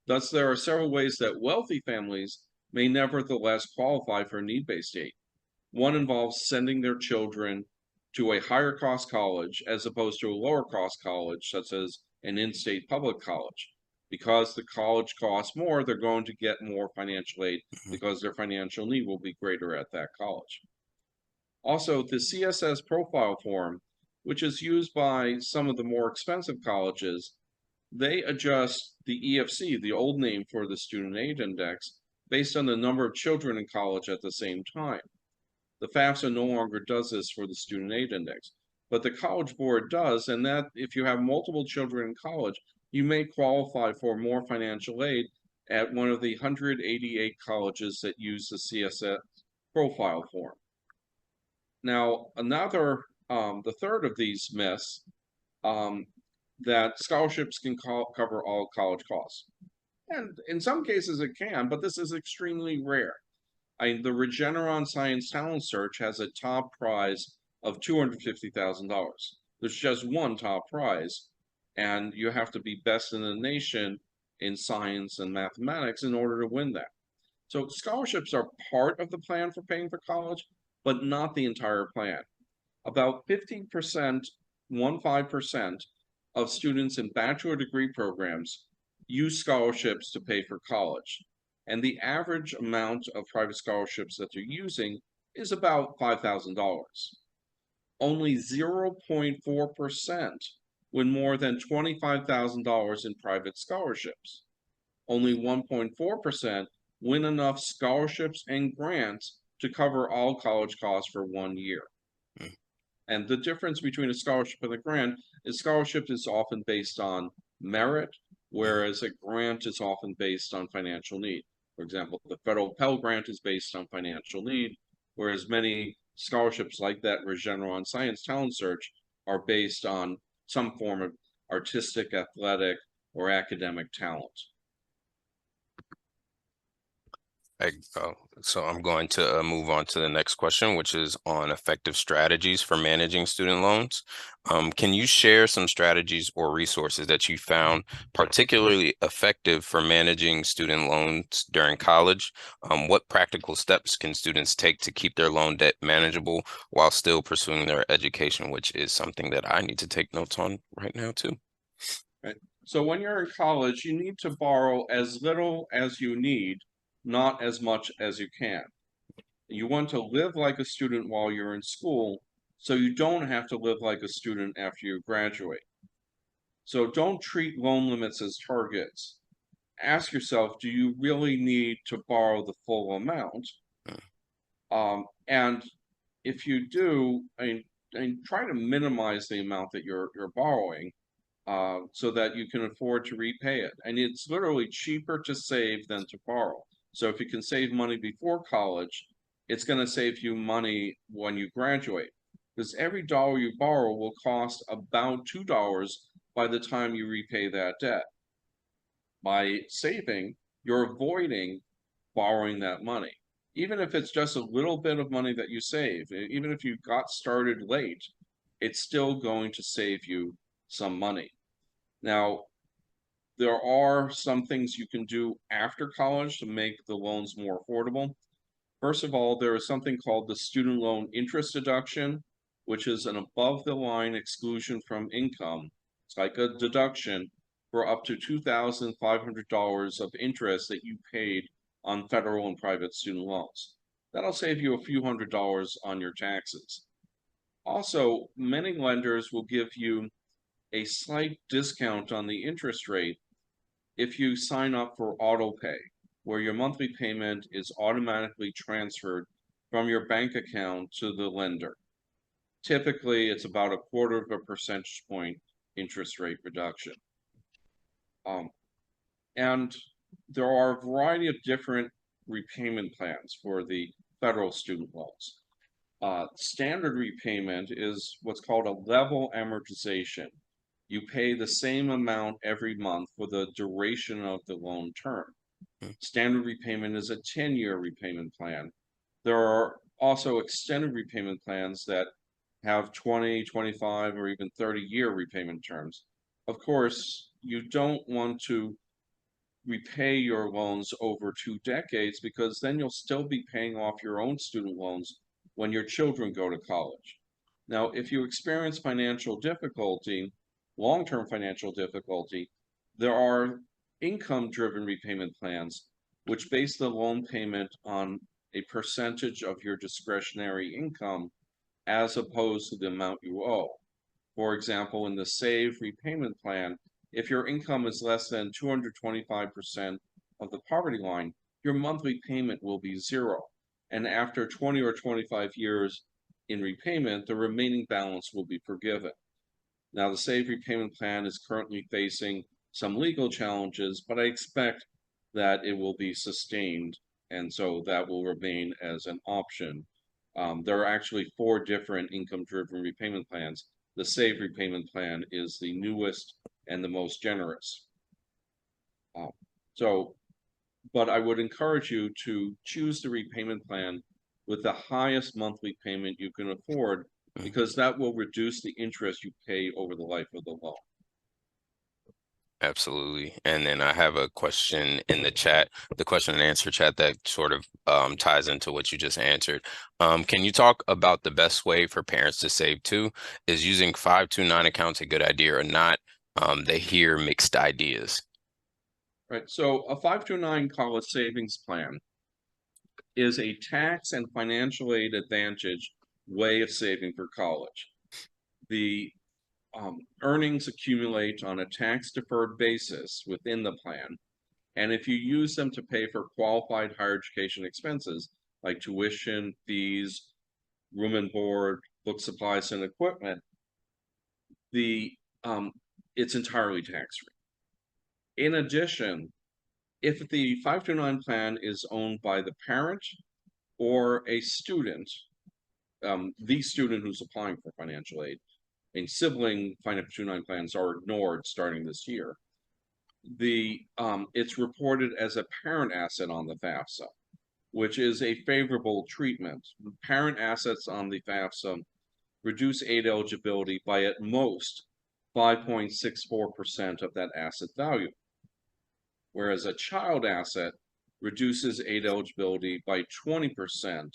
Thus, there are several ways that wealthy families may nevertheless qualify for need-based aid. One involves sending their children to a higher cost college as opposed to a lower cost college, such as an in-state public college. Because the college costs more, they're going to get more financial aid because their financial need will be greater at that college. Also, the CSS profile form, which is used by some of the more expensive colleges, they adjust the EFC, the old name for the student aid index, based on the number of children in college at the same time. The FAFSA no longer does this for the student aid index, but the College Board does, and that if you have multiple children in college, you may qualify for more financial aid at one of the 188 colleges that use the CSS profile form. Now, the third of these myths, that scholarships can cover all college costs. And in some cases it can, but this is extremely rare. The Regeneron Science Talent Search has a top prize of $250,000. There's just one top prize, and you have to be best in the nation in science and mathematics in order to win that. So scholarships are part of the plan for paying for college, but not the entire plan. About 15%, 15% of students in bachelor degree programs use scholarships to pay for college. And the average amount of private scholarships that they're using is about $5,000. Only 0.4% win more than $25,000 in private scholarships. Only 1.4% win enough scholarships and grants to cover all college costs for 1 year. And the difference between a scholarship and a grant is scholarship is often based on merit, whereas a grant is often based on financial need. For example, the federal Pell Grant is based on financial need, whereas many scholarships like that Regeneron Science Talent Search are based on some form of artistic, athletic, or academic talent. So I'm going to move on to the next question, which is on effective strategies for managing student loans. Can you share some strategies or resources that you found particularly effective for managing student loans during college? What practical steps can students take to keep their loan debt manageable while still pursuing their education, which is something that I need to take notes on right now too. Right. So when you're in college, you need to borrow as little as you need, not as much as you can. You want to live like a student while you're in school, so you don't have to live like a student after you graduate. So don't treat loan limits as targets. Ask yourself, do you really need to borrow the full amount? And if you do, I mean, try to minimize the amount that you're borrowing, so that you can afford to repay it. And it's literally cheaper to save than to borrow. So if you can save money before college, it's going to save you money when you graduate, because every dollar you borrow will cost about $2 by the time you repay that debt. By saving, you're avoiding borrowing that money. Even if it's just a little bit of money that you save, even if you got started late, it's still going to save you some money. Now, there are some things you can do after college to make the loans more affordable. First of all, there is something called the student loan interest deduction, which is an above-the-line exclusion from income. It's like a deduction for up to $2,500 of interest that you paid on federal and private student loans. That'll save you a few $100s on your taxes. Also, many lenders will give you a slight discount on the interest rate if you sign up for auto pay, where your monthly payment is automatically transferred from your bank account to the lender. Typically, it's about 1/4 percentage point interest rate reduction. And there are a variety of different repayment plans for the federal student loans. Standard repayment is what's called a level amortization. You pay the same amount every month for the duration of the loan term. Standard repayment is a 10-year repayment plan. There are also extended repayment plans that have 20, 25, or even 30-year repayment terms. Of course, you don't want to repay your loans over 2 decades, because then you'll still be paying off your own student loans when your children go to college. Now, if you experience financial difficulty, long-term financial difficulty, there are income-driven repayment plans which base the loan payment on a percentage of your discretionary income as opposed to the amount you owe. For example, in the SAVE repayment plan, if your income is less than 225% of the poverty line, your monthly payment will be 0. And after 20 or 25 years in repayment, the remaining balance will be forgiven. Now, the SAVE repayment plan is currently facing some legal challenges, but I expect that it will be sustained, and so that will remain as an option. There are actually 4 different income-driven repayment plans. The SAVE repayment plan is the newest and the most generous. But I would encourage you to choose the repayment plan with the highest monthly payment you can afford, because that will reduce the interest you pay over the life of the loan. Absolutely. And then I have a question in the chat, the question and answer chat that sort of ties into what you just answered. Can you talk about the best way for parents to save too? Is using 529 accounts a good idea or not? They hear mixed ideas. Right. So a 529 college savings plan is a tax and financial aid advantage way of saving for college. The earnings accumulate on a tax-deferred basis within the plan, and if you use them to pay for qualified higher education expenses like tuition, fees, room and board, book supplies, and equipment, it's entirely tax-free. In addition, if the 529 plan is owned by the parent or a student, the student who's applying for financial aid, and sibling 529 plans are ignored starting this year. It's reported as a parent asset on the FAFSA, which is a favorable treatment. Parent assets on the FAFSA reduce aid eligibility by at most 5.64% of that asset value, whereas a child asset reduces aid eligibility by 20%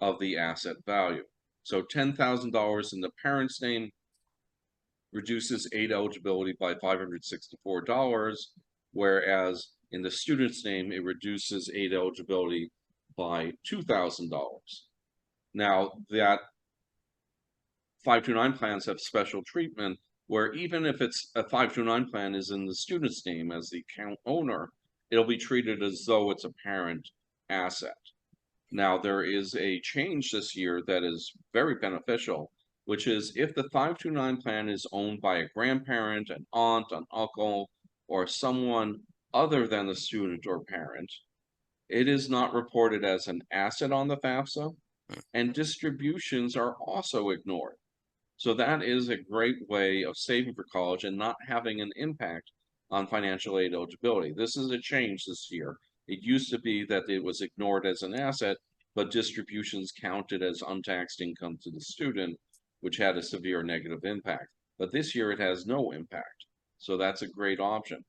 of the asset value. So $10,000 in the parent's name reduces aid eligibility by $564, whereas in the student's name, it reduces aid eligibility by $2,000. Now, that 529 plans have special treatment where even if it's a 529 plan is in the student's name as the account owner, it'll be treated as though it's a parent asset. Now, there is a change this year that is very beneficial, which is if the 529 plan is owned by a grandparent, an aunt, an uncle, or someone other than the student or parent, it is not reported as an asset on the FAFSA, and distributions are also ignored. So that is a great way of saving for college and not having an impact on financial aid eligibility. This is a change this year. It used to be that it was ignored as an asset, but distributions counted as untaxed income to the student, which had a severe negative impact. But this year it has no impact. So that's a great option.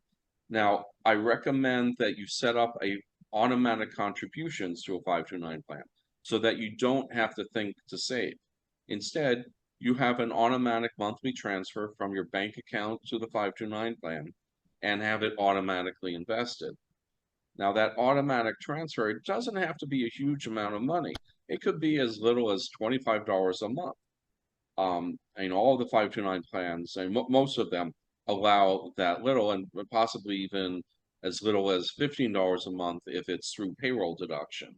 Now, I recommend that you set up a automatic contributions to a 529 plan so that you don't have to think to save. Instead, you have an automatic monthly transfer from your bank account to the 529 plan and have it automatically invested. Now, that automatic transfer, it doesn't have to be a huge amount of money. It could be as little as $25 a month. And all the 529 plans, and most of them allow that little, and possibly even as little as $15 a month if it's through payroll deduction.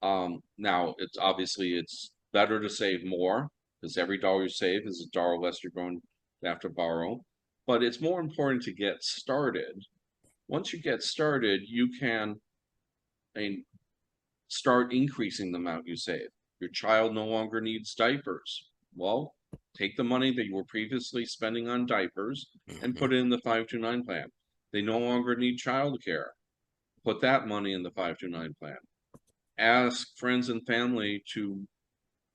Now, it's better to save more, because every dollar you save is a dollar less you're going to have to borrow. But it's more important to get started. Once you get started, you can start increasing the amount you save. Your child no longer needs diapers. Well, take the money that you were previously spending on diapers and put it in the 529 plan. They no longer need childcare. Put that money in the 529 plan. Ask friends and family to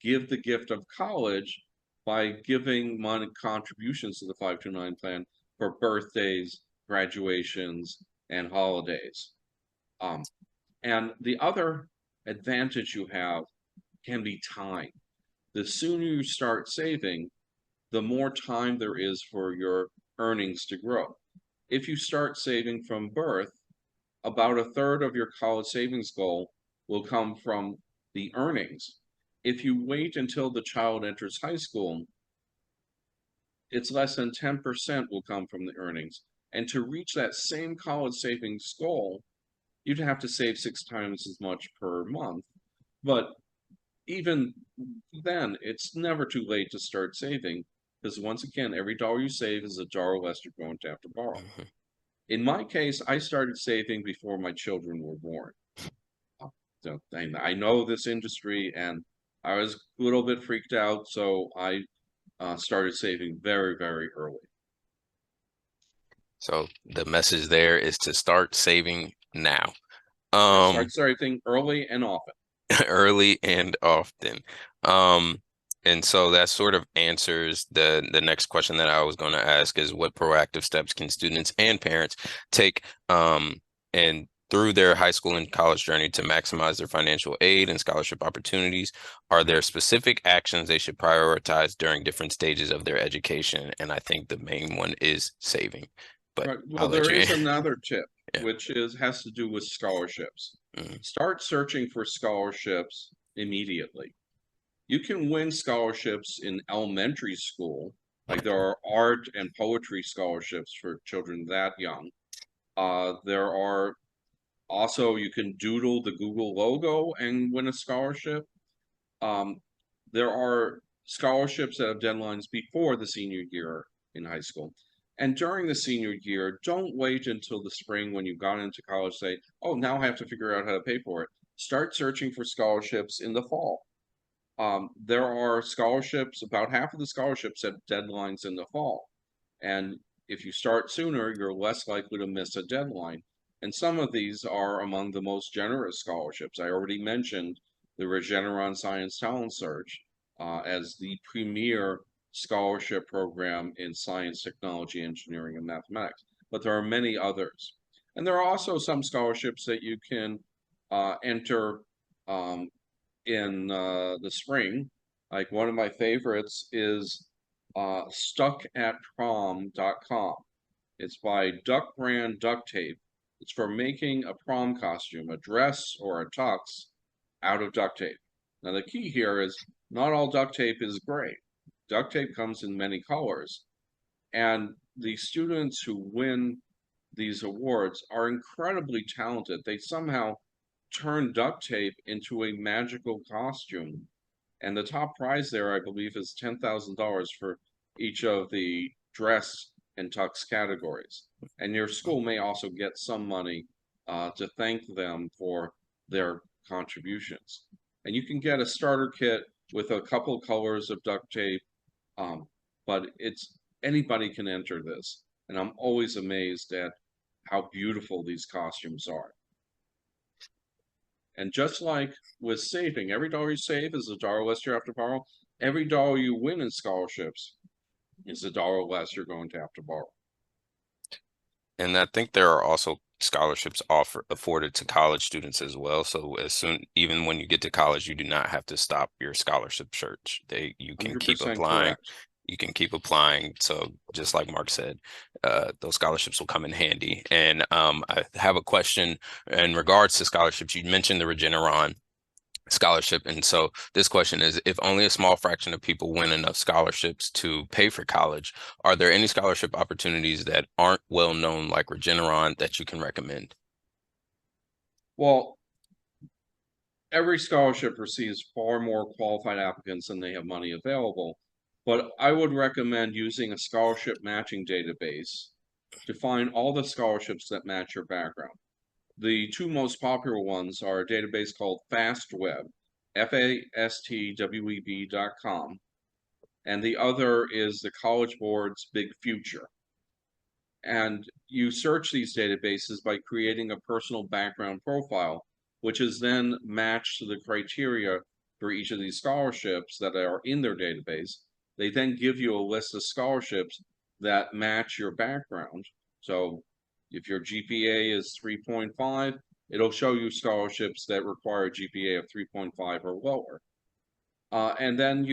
give the gift of college by giving money contributions to the 529 plan for birthdays, graduations, and holidays. And the other advantage you have can be time. The sooner you start saving, the more time there is for your earnings to grow. If you start saving from birth, about a third of your college savings goal will come from the earnings. If you wait until the child enters high school, it's less than 10% will come from the earnings. And to reach that same college savings goal, you'd have to save 6 times as much per month. But even then, it's never too late to start saving, because once again, every dollar you save is a dollar less you're going to have to borrow. In my case, I started saving before my children were born. So I know this industry, and I was a little bit freaked out, so I started saving very, very early. So the message there is to start saving now. Start saving early and often. Early and often. And so that sort of answers the next question that I was going to ask, is what proactive steps can students and parents take and through their high school and college journey to maximize their financial aid and scholarship opportunities? Are there specific actions they should prioritize during different stages of their education? And I think the main one is saving. But Right. I'll Well, let there you is another tip, Yeah. which has to do with scholarships. Mhm. Start searching for scholarships immediately. You can win scholarships in elementary school, like there are art and poetry scholarships for children that young. There are also, you can doodle the Google logo and win a scholarship. There are scholarships that have deadlines before the senior year in high school. And during the senior year, don't wait until the spring when you've gone into college, say, oh, now I have to figure out how to pay for it. Start searching for scholarships in the fall. There are scholarships, about half of the scholarships have deadlines in the fall. And if you start sooner, you're less likely to miss a deadline. And some of these are among the most generous scholarships. I already mentioned the Regeneron Science Talent Search as the premier scholarship program in science, technology, engineering, and mathematics. But there are many others. And there are also some scholarships that you can enter in the spring. Like one of my favorites is stuckatprom.com. It's by Duck Brand Duct Tape. It's for making a prom costume, a dress or a tux out of duct tape. Now the key here is not all duct tape is great. Duct tape comes in many colors. And the students who win these awards are incredibly talented. They somehow turn duct tape into a magical costume. And the top prize there, I believe, is $10,000 for each of the dress and tux categories. And your school may also get some money to thank them for their contributions. And you can get a starter kit with a couple colors of duct tape, but anybody can enter this. And I'm always amazed at how beautiful these costumes are. And just like with saving, every dollar you save is a dollar less you have to borrow. Every dollar you win in scholarships is a dollar less you're going to have to borrow. And I think there are also scholarships afforded to college students as well. So even when you get to college, you do not have to stop your scholarship search. You can keep 100% applying. correct. You can keep applying. So just like Mark said, those scholarships will come in handy. And I have a question in regards to scholarships. You mentioned the Regeneron scholarship. And so this question is, if only a small fraction of people win enough scholarships to pay for college, are there any scholarship opportunities that aren't well known like Regeneron that you can recommend? Well, every scholarship receives far more qualified applicants than they have money available. But I would recommend using a scholarship matching database to find all the scholarships that match your background. The two most popular ones are a database called FastWeb, FASTWEB.com, and the other is the College Board's Big Future. And you search these databases by creating a personal background profile, which is then matched to the criteria for each of these scholarships that are in their database. They then give you a list of scholarships that match your background. So if your GPA is 3.5, it'll show you scholarships that require a GPA of 3.5 or lower. And then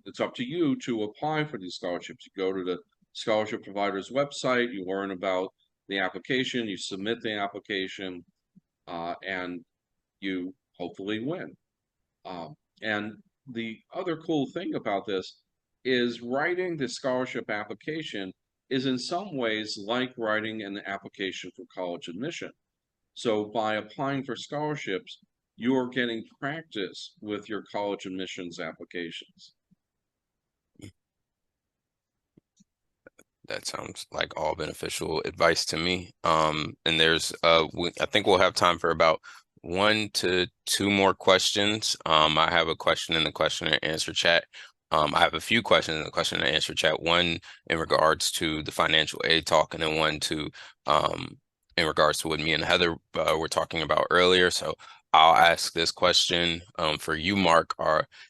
it's up to you to apply for these scholarships. You go to the scholarship provider's website, you learn about the application, you submit the application, and you hopefully win. And the other cool thing about this is writing the scholarship application is in some ways like writing an application for college admission. So by applying for scholarships, you're getting practice with your college admissions applications. That sounds like all beneficial advice to me. And there's I think we'll have time for about 1 to 2 more questions. I have a question in the question and answer chat. I have a few questions in the question and answer chat. One in regards to the financial aid talk, and then one in regards to what me and Heather were talking about earlier. So I'll ask this question for you, Mark.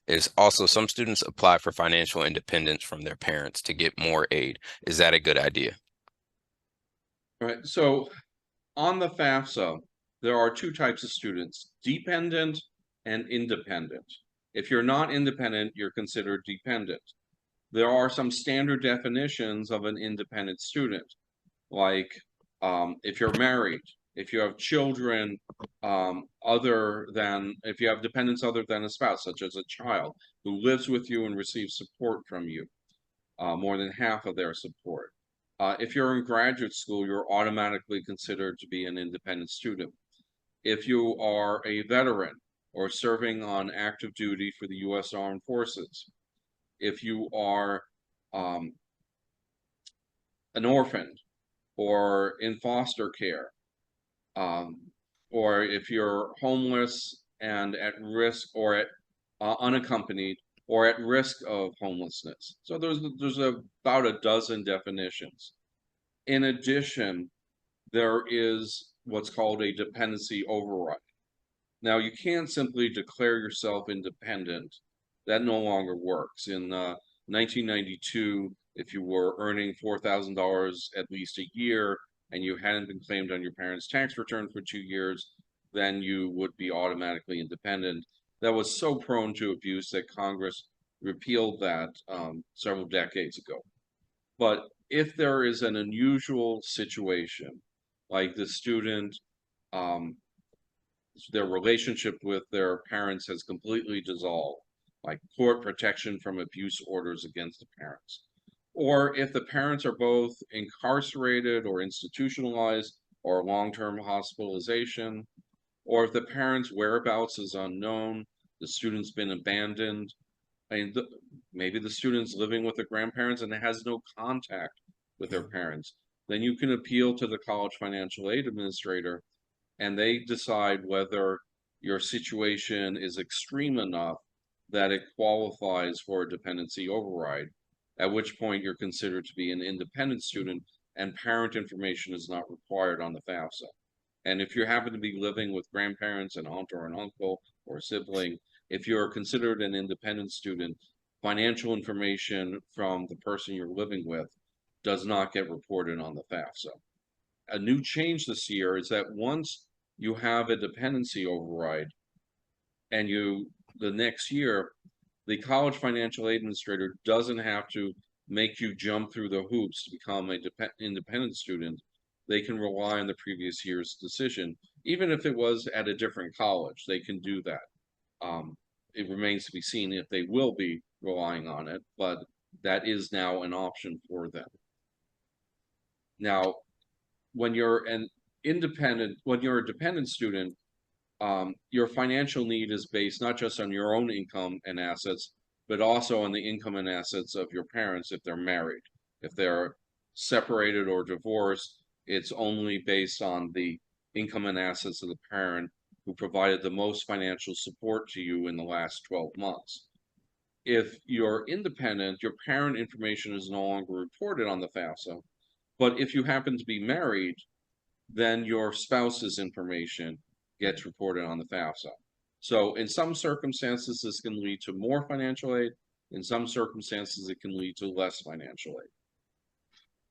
Is also some students apply for financial independence from their parents to get more aid. Is that a good idea? All right, so on the FAFSA, there are two types of students, dependent and independent. If you're not independent, you're considered dependent. There are some standard definitions of an independent student, like if you're married, if you have children if you have dependents other than a spouse, such as a child who lives with you and receives support from you, more than half of their support. If you're in graduate school, you're automatically considered to be an independent student. If you are a veteran or serving on active duty for the U.S. Armed Forces, if you are an orphan or in foster care, or if you're homeless and at risk or at unaccompanied or at risk of homelessness. So there's about a dozen definitions. In addition, there is what's called a dependency override. Now, you can't simply declare yourself independent. That no longer works. In 1992, if you were earning $4,000 at least a year and you hadn't been claimed on your parents' tax return for 2 years, then you would be automatically independent. That was so prone to abuse that Congress repealed that several decades ago. But if there is an unusual situation, like the student, their relationship with their parents has completely dissolved, like court protection from abuse orders against the parents, or if the parents are both incarcerated or institutionalized or long-term hospitalization, or if the parents' whereabouts is unknown, the student's been abandoned. I mean, maybe the student's living with the grandparents and has no contact with their parents. Then you can appeal to the college financial aid administrator, and they decide whether your situation is extreme enough that it qualifies for a dependency override, at which point you're considered to be an independent student and parent information is not required on the FAFSA. And if you happen to be living with grandparents, an aunt or an uncle or a sibling, if you're considered an independent student, financial information from the person you're living with does not get reported on the FAFSA. A new change this year is that once you have a dependency override and the next year, the college financial aid administrator doesn't have to make you jump through the hoops to become an independent student. They can rely on the previous year's decision. Even if it was at a different college, they can do that. It remains to be seen if they will be relying on it, but that is now an option for them. Now, when you're a dependent student, your financial need is based not just on your own income and assets, but also on the income and assets of your parents if they're married. If they're separated or divorced, it's only based on the income and assets of the parent who provided the most financial support to you in the last 12 months. If you're independent, your parent information is no longer reported on the FAFSA, but if you happen to be married, then your spouse's information gets reported on the FAFSA. So in some circumstances, this can lead to more financial aid. In some circumstances, it can lead to less financial aid.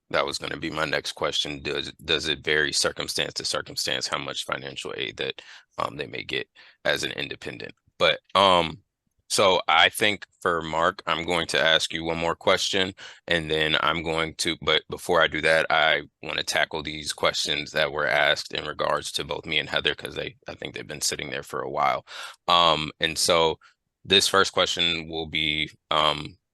That was going to be my next question. Does it vary circumstance to circumstance how much financial aid that they may get as an independent? But so I think for Mark, I'm going to ask you one more question, and then but before I do that, I want to tackle these questions that were asked in regards to both me and Heather, because I think they've been sitting there for a while. And so this first question will be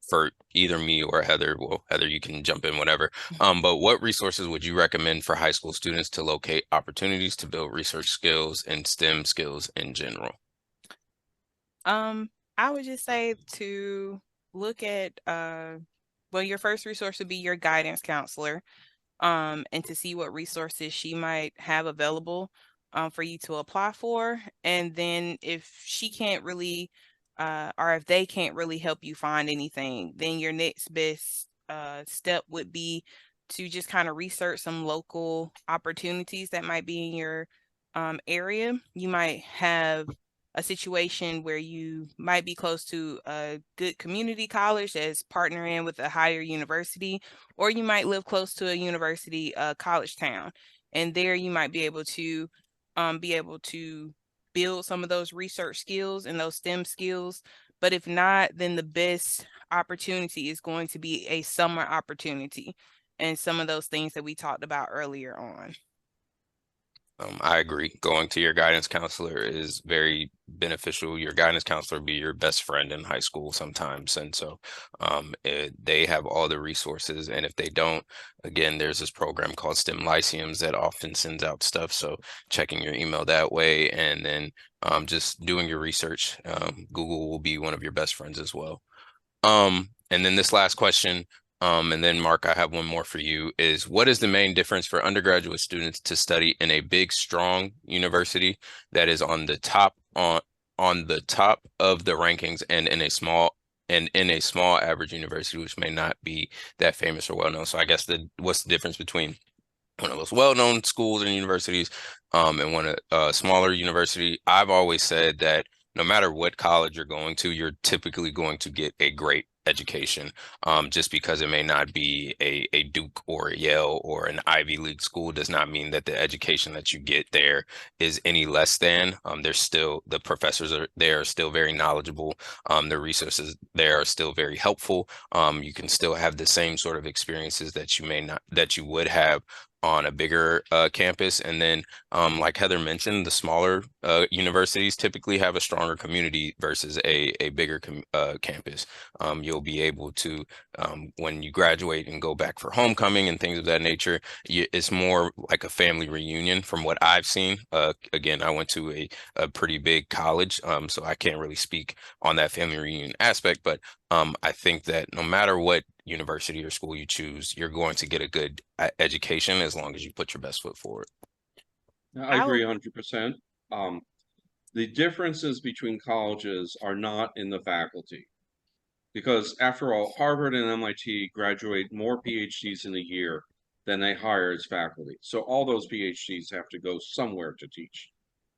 for either me or Heather. Well, Heather, you can jump in whatever. But what resources would you recommend for high school students to locate opportunities to build research skills and STEM skills in general? I would just say to look at well, your first resource would be your guidance counselor, and to see what resources she might have available for you to apply for. And then if she can't really or if they can't really help you find anything, then your next best step would be to just kind of research some local opportunities that might be in your area. You might have a situation where you might be close to a good community college that's partnering with a higher university, or you might live close to a university, college town, and there you might be able to build some of those research skills and those STEM skills. But if not, then the best opportunity is going to be a summer opportunity and some of those things that we talked about earlier on. I agree. Going to your guidance counselor is very beneficial. Your guidance counselor be your best friend in high school sometimes. And so they have all the resources. And if they don't, again, there's this program called STEM Lyceums that often sends out stuff. So checking your email that way, and then just doing your research. Google will be one of your best friends as well. And then this last question, and then Mark, I have one more for you, is what is the main difference for undergraduate students to study in a big, strong university that is on the top of the rankings, and in a small average university which may not be that famous or well known? So I guess what's the difference between one of those well-known schools and universities and one smaller university? I've always said that no matter what college you're going to, you're typically going to get a great education. Just because it may not be a Duke or a Yale or an Ivy League school does not mean that the education that you get there is any less than. There's still, the professors are still very knowledgeable. The resources there are still very helpful. You can still have the same sort of experiences that you would have on a bigger campus. And then like Heather mentioned, the smaller universities typically have a stronger community versus a bigger campus. You'll be able to, when you graduate and go back for homecoming and things of that nature, it's more like a family reunion from what I've seen. Again, I went to a pretty big college, so I can't really speak on that family reunion aspect, but I think that no matter what university or school you choose, you're going to get a good education as long as you put your best foot forward. I agree 100%. The differences between colleges are not in the faculty, because after all, Harvard and MIT graduate more PhDs in a year than they hire as faculty. So all those PhDs have to go somewhere to teach.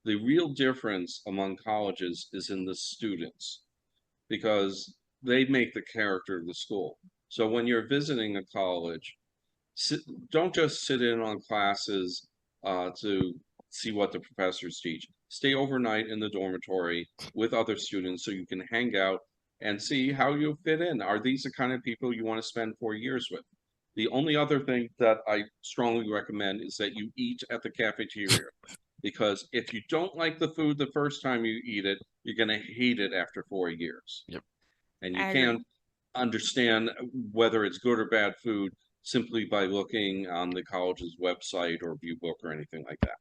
The real difference among colleges is in the students, because they make the character of the school. So when you're visiting a college, don't just sit in on classes to see what the professors teach. Stay overnight in the dormitory with other students so you can hang out and see how you fit in. Are these the kind of people you want to spend 4 years with? The only other thing that I strongly recommend is that you eat at the cafeteria, because if you don't like the food the first time you eat it, you're going to hate it after 4 years. Yep. And you can't understand whether it's good or bad food simply by looking on the college's website or view book or anything like that.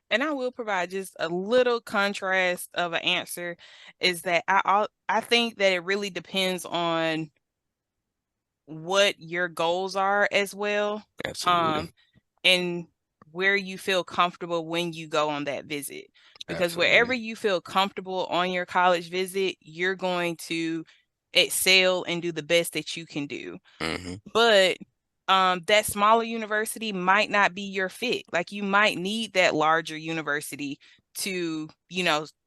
And I will provide just a little contrast of an answer, is that I think that it really depends on what your goals are as well. Absolutely. And where you feel comfortable when you go on that visit. Because Absolutely. wherever you feel comfortable on your college visit, you're going to excel and do the best that you can do. But that smaller university might not be your fit. Like, you might need that larger university to,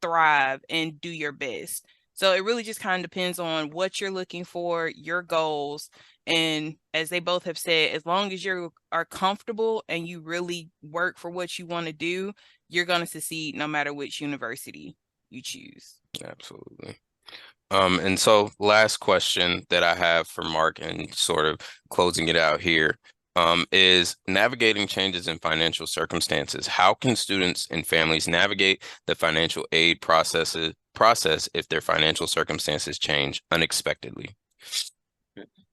thrive and do your best. So it really just kind of depends on what you're looking for, your goals. And as they both have said, as long as you are comfortable and you really work for what you want to do, you're going to succeed no matter which university you choose. Absolutely. And so last question that I have for Mark, and sort of closing it out here, is navigating changes in financial circumstances. How can students and families navigate the financial aid process if their financial circumstances change unexpectedly?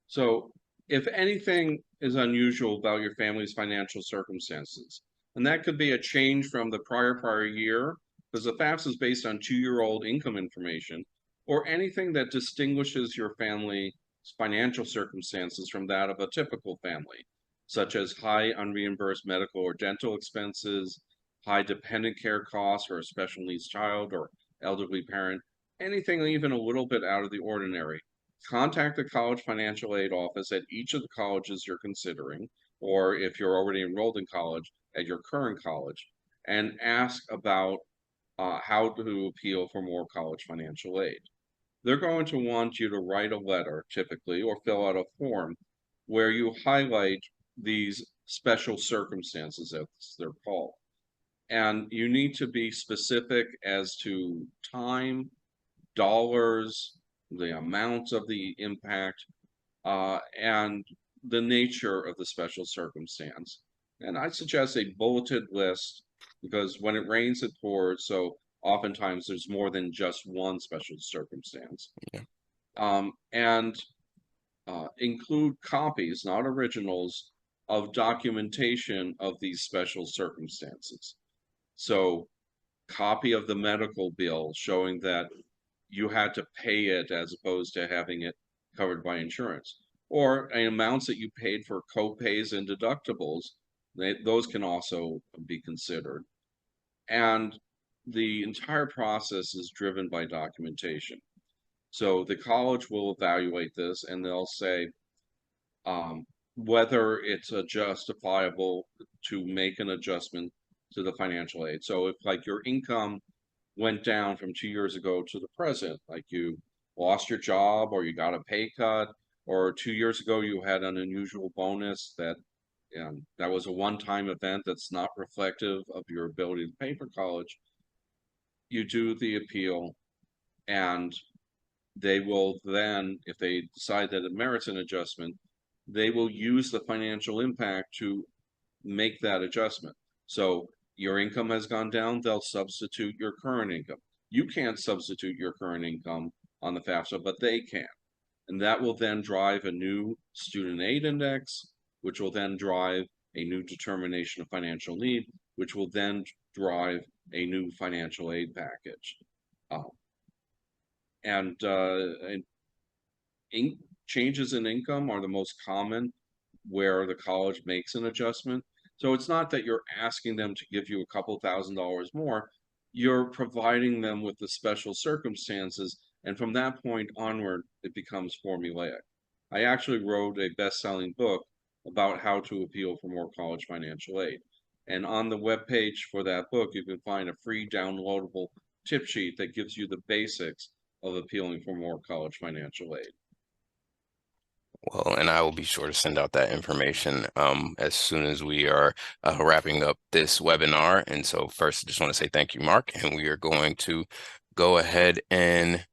So if anything is unusual about your family's financial circumstances, and that could be a change from the prior year, because the FAFSA is based on 2-year-old income information, or anything that distinguishes your family's financial circumstances from that of a typical family, such as high unreimbursed medical or dental expenses, high dependent care costs for a special needs child or elderly parent, anything even a little bit out of the ordinary, contact the college financial aid office at each of the colleges you're considering, or if you're already enrolled in college, at your current college, and ask about how to appeal for more college financial aid. They're going to want you to write a letter, typically, or fill out a form where you highlight these special circumstances, as they're called. And you need to be specific as to time, dollars, the amount of the impact, and the nature of the special circumstance. And I suggest a bulleted list, because when it rains, it pours. So oftentimes there's more than just one special circumstance. Yeah. And include copies, not originals, of documentation of these special circumstances. So copy of the medical bill showing that you had to pay it as opposed to having it covered by insurance, or amounts that you paid for co-pays and deductibles. Those can also be considered. And the entire process is driven by documentation. So the college will evaluate this and they'll say whether it's justifiable to make an adjustment to the financial aid. So if like your income went down from 2 years ago to the present, like you lost your job or you got a pay cut, or 2 years ago you had an unusual bonus that that was a one-time event that's not reflective of your ability to pay for college, you do the appeal, and they will then, if they decide that it merits an adjustment, they will use the financial impact to make that adjustment. So your income has gone down, they'll substitute your current income. You can't substitute your current income on the FAFSA, but they can. And that will then drive a new student aid index, which will then drive a new determination of financial need, which will then drive a new financial aid package. Changes in income are the most common where the college makes an adjustment. So it's not that you're asking them to give you a couple $1,000s more, you're providing them with the special circumstances, and from that point onward, it becomes formulaic. I actually wrote a best-selling book about how to appeal for more college financial aid. And on the webpage for that book, you can find a free downloadable tip sheet that gives you the basics of appealing for more college financial aid. Well, and I will be sure to send out that information as soon as we are wrapping up this webinar. And so first, I just want to say thank you, Mark, and we are going to go ahead and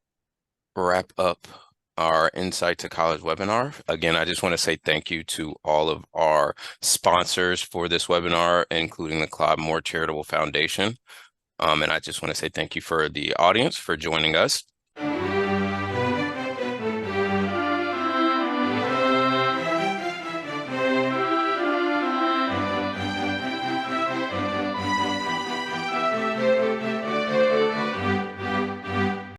wrap up our Insight to College webinar. Again, I just want to say thank you to all of our sponsors for this webinar, including the Claude Moore Charitable Foundation. And I just want to say thank you for the audience for joining us.